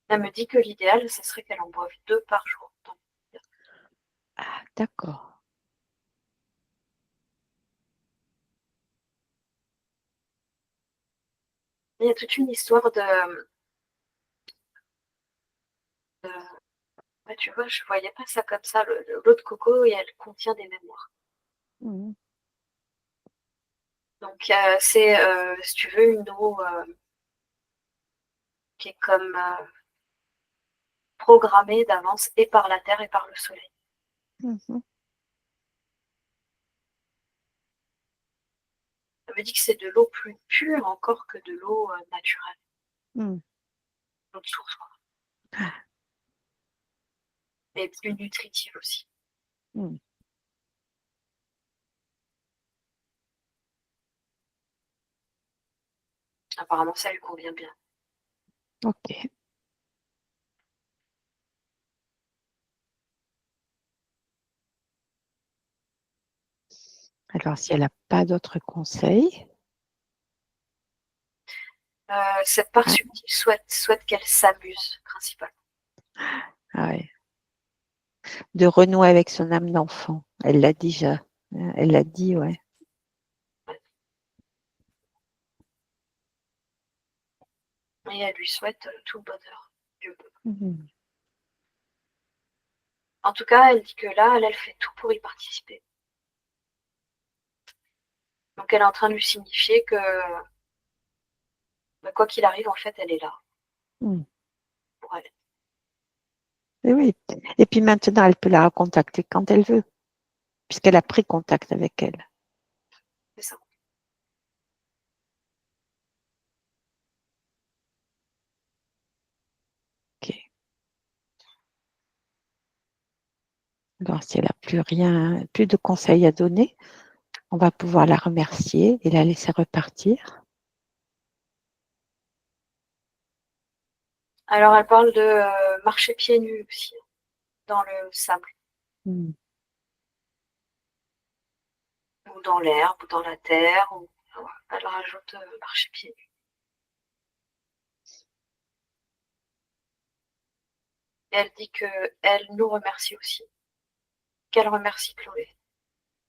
Elle me dit que l'idéal, ce serait qu'elle en boive 2 par jour. Donc, Ah, d'accord. il y a toute une histoire ouais, tu vois, je voyais pas ça comme ça. L'eau de coco, et elle contient des mémoires. Mhm. Donc, c'est, si tu veux, une eau qui est comme programmée d'avance et par la terre et par le soleil. Mhm. Elle me dit que c'est de l'eau plus pure encore que de l'eau naturelle, Mhm. l'eau de source, quoi. Et plus nutritive aussi. Mhm. Apparemment, ça lui convient bien. Ok. Alors, si elle n'a pas d'autres conseils, Cette part subtile souhaite qu'elle s'amuse, principalement. ouais, de renouer avec son âme d'enfant. Elle l'a déjà. Elle l'a dit, ouais. Et elle lui souhaite tout le bonheur. Dieu peut. Mhm. En tout cas, elle dit que là, elle fait tout pour y participer. Donc, elle est en train de lui signifier que, quoi qu'il arrive, en fait, elle est là Mhm. pour elle. Et oui. Et puis maintenant, elle peut la recontacter quand elle veut, puisqu'elle a pris contact avec elle. C'est ça. Ok. Alors, si elle n'a plus rien, plus de conseils à donner, on va pouvoir la remercier et la laisser repartir. Alors, elle parle de marcher pieds nus aussi, dans le sable, Mhm. ou dans l'herbe, ou dans la terre. Ou... Elle rajoute marcher pieds nus. Et elle dit qu'elle nous remercie aussi, qu'elle remercie Chloé.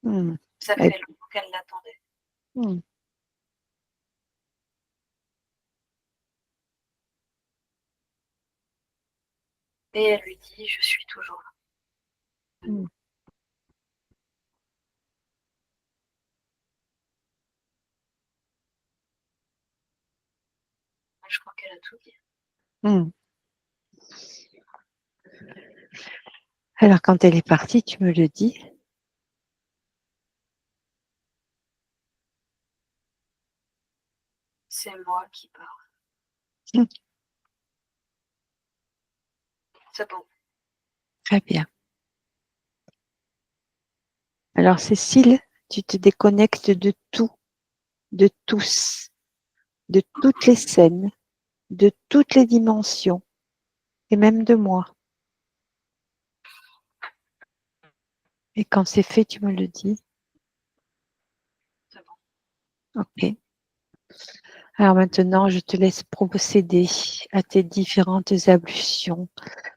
Mhm. Ça Et- fait longtemps qu'elle l'attendait. Mhm. Et elle lui dit, je suis toujours là. Mhm. Je crois qu'elle a tout dit. Mhm. Alors, quand elle est partie, tu me le dis. C'est moi qui parle. Mhm. C'est bon. Très bien. Alors, Cécile, tu te déconnectes de tout, de tous, de toutes les scènes, de toutes les dimensions, et même de moi. Et quand c'est fait, tu me le dis. C'est bon. Ok. Alors maintenant, je te laisse procéder à tes différentes ablutions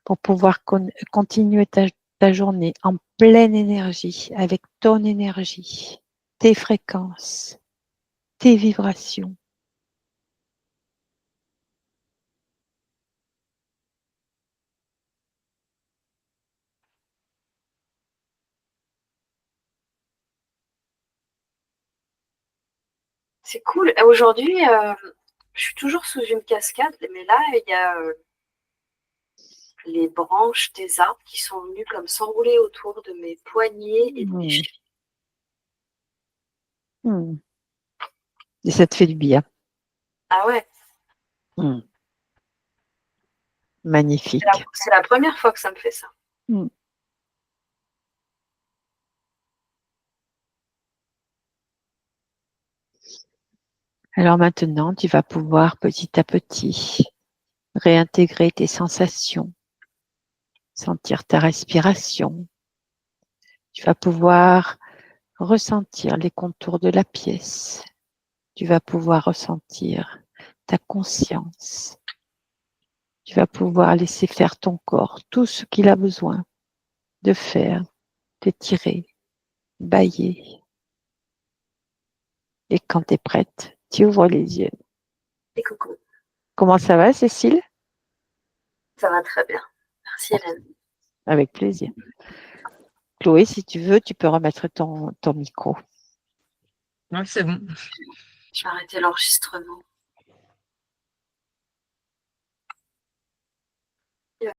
pour pouvoir continuer ta journée en pleine énergie, avec ton énergie, tes fréquences, tes vibrations. C'est cool. Aujourd'hui, je suis toujours sous une cascade, mais là, il y a les branches des arbres qui sont venues comme s'enrouler autour de mes poignets et de mes Hmm. chevilles. Hmm. Et ça te fait du bien. Ah ouais, Hmm. Magnifique. c'est la première fois que ça me fait ça. Hmm. Alors maintenant, tu vas pouvoir petit à petit réintégrer tes sensations, sentir ta respiration. Tu vas pouvoir ressentir les contours de la pièce. Tu vas pouvoir ressentir ta conscience. Tu vas pouvoir laisser faire ton corps tout ce qu'il a besoin de faire, t'étirer, bâiller. Et quand tu es prête, tu ouvres les yeux. Et coucou, Comment ça va, Cécile? ça va très bien. Merci Hélène. Avec plaisir. Chloé, si tu veux, tu peux remettre ton micro. Ouais, c'est bon. Je vais arrêter l'enregistrement.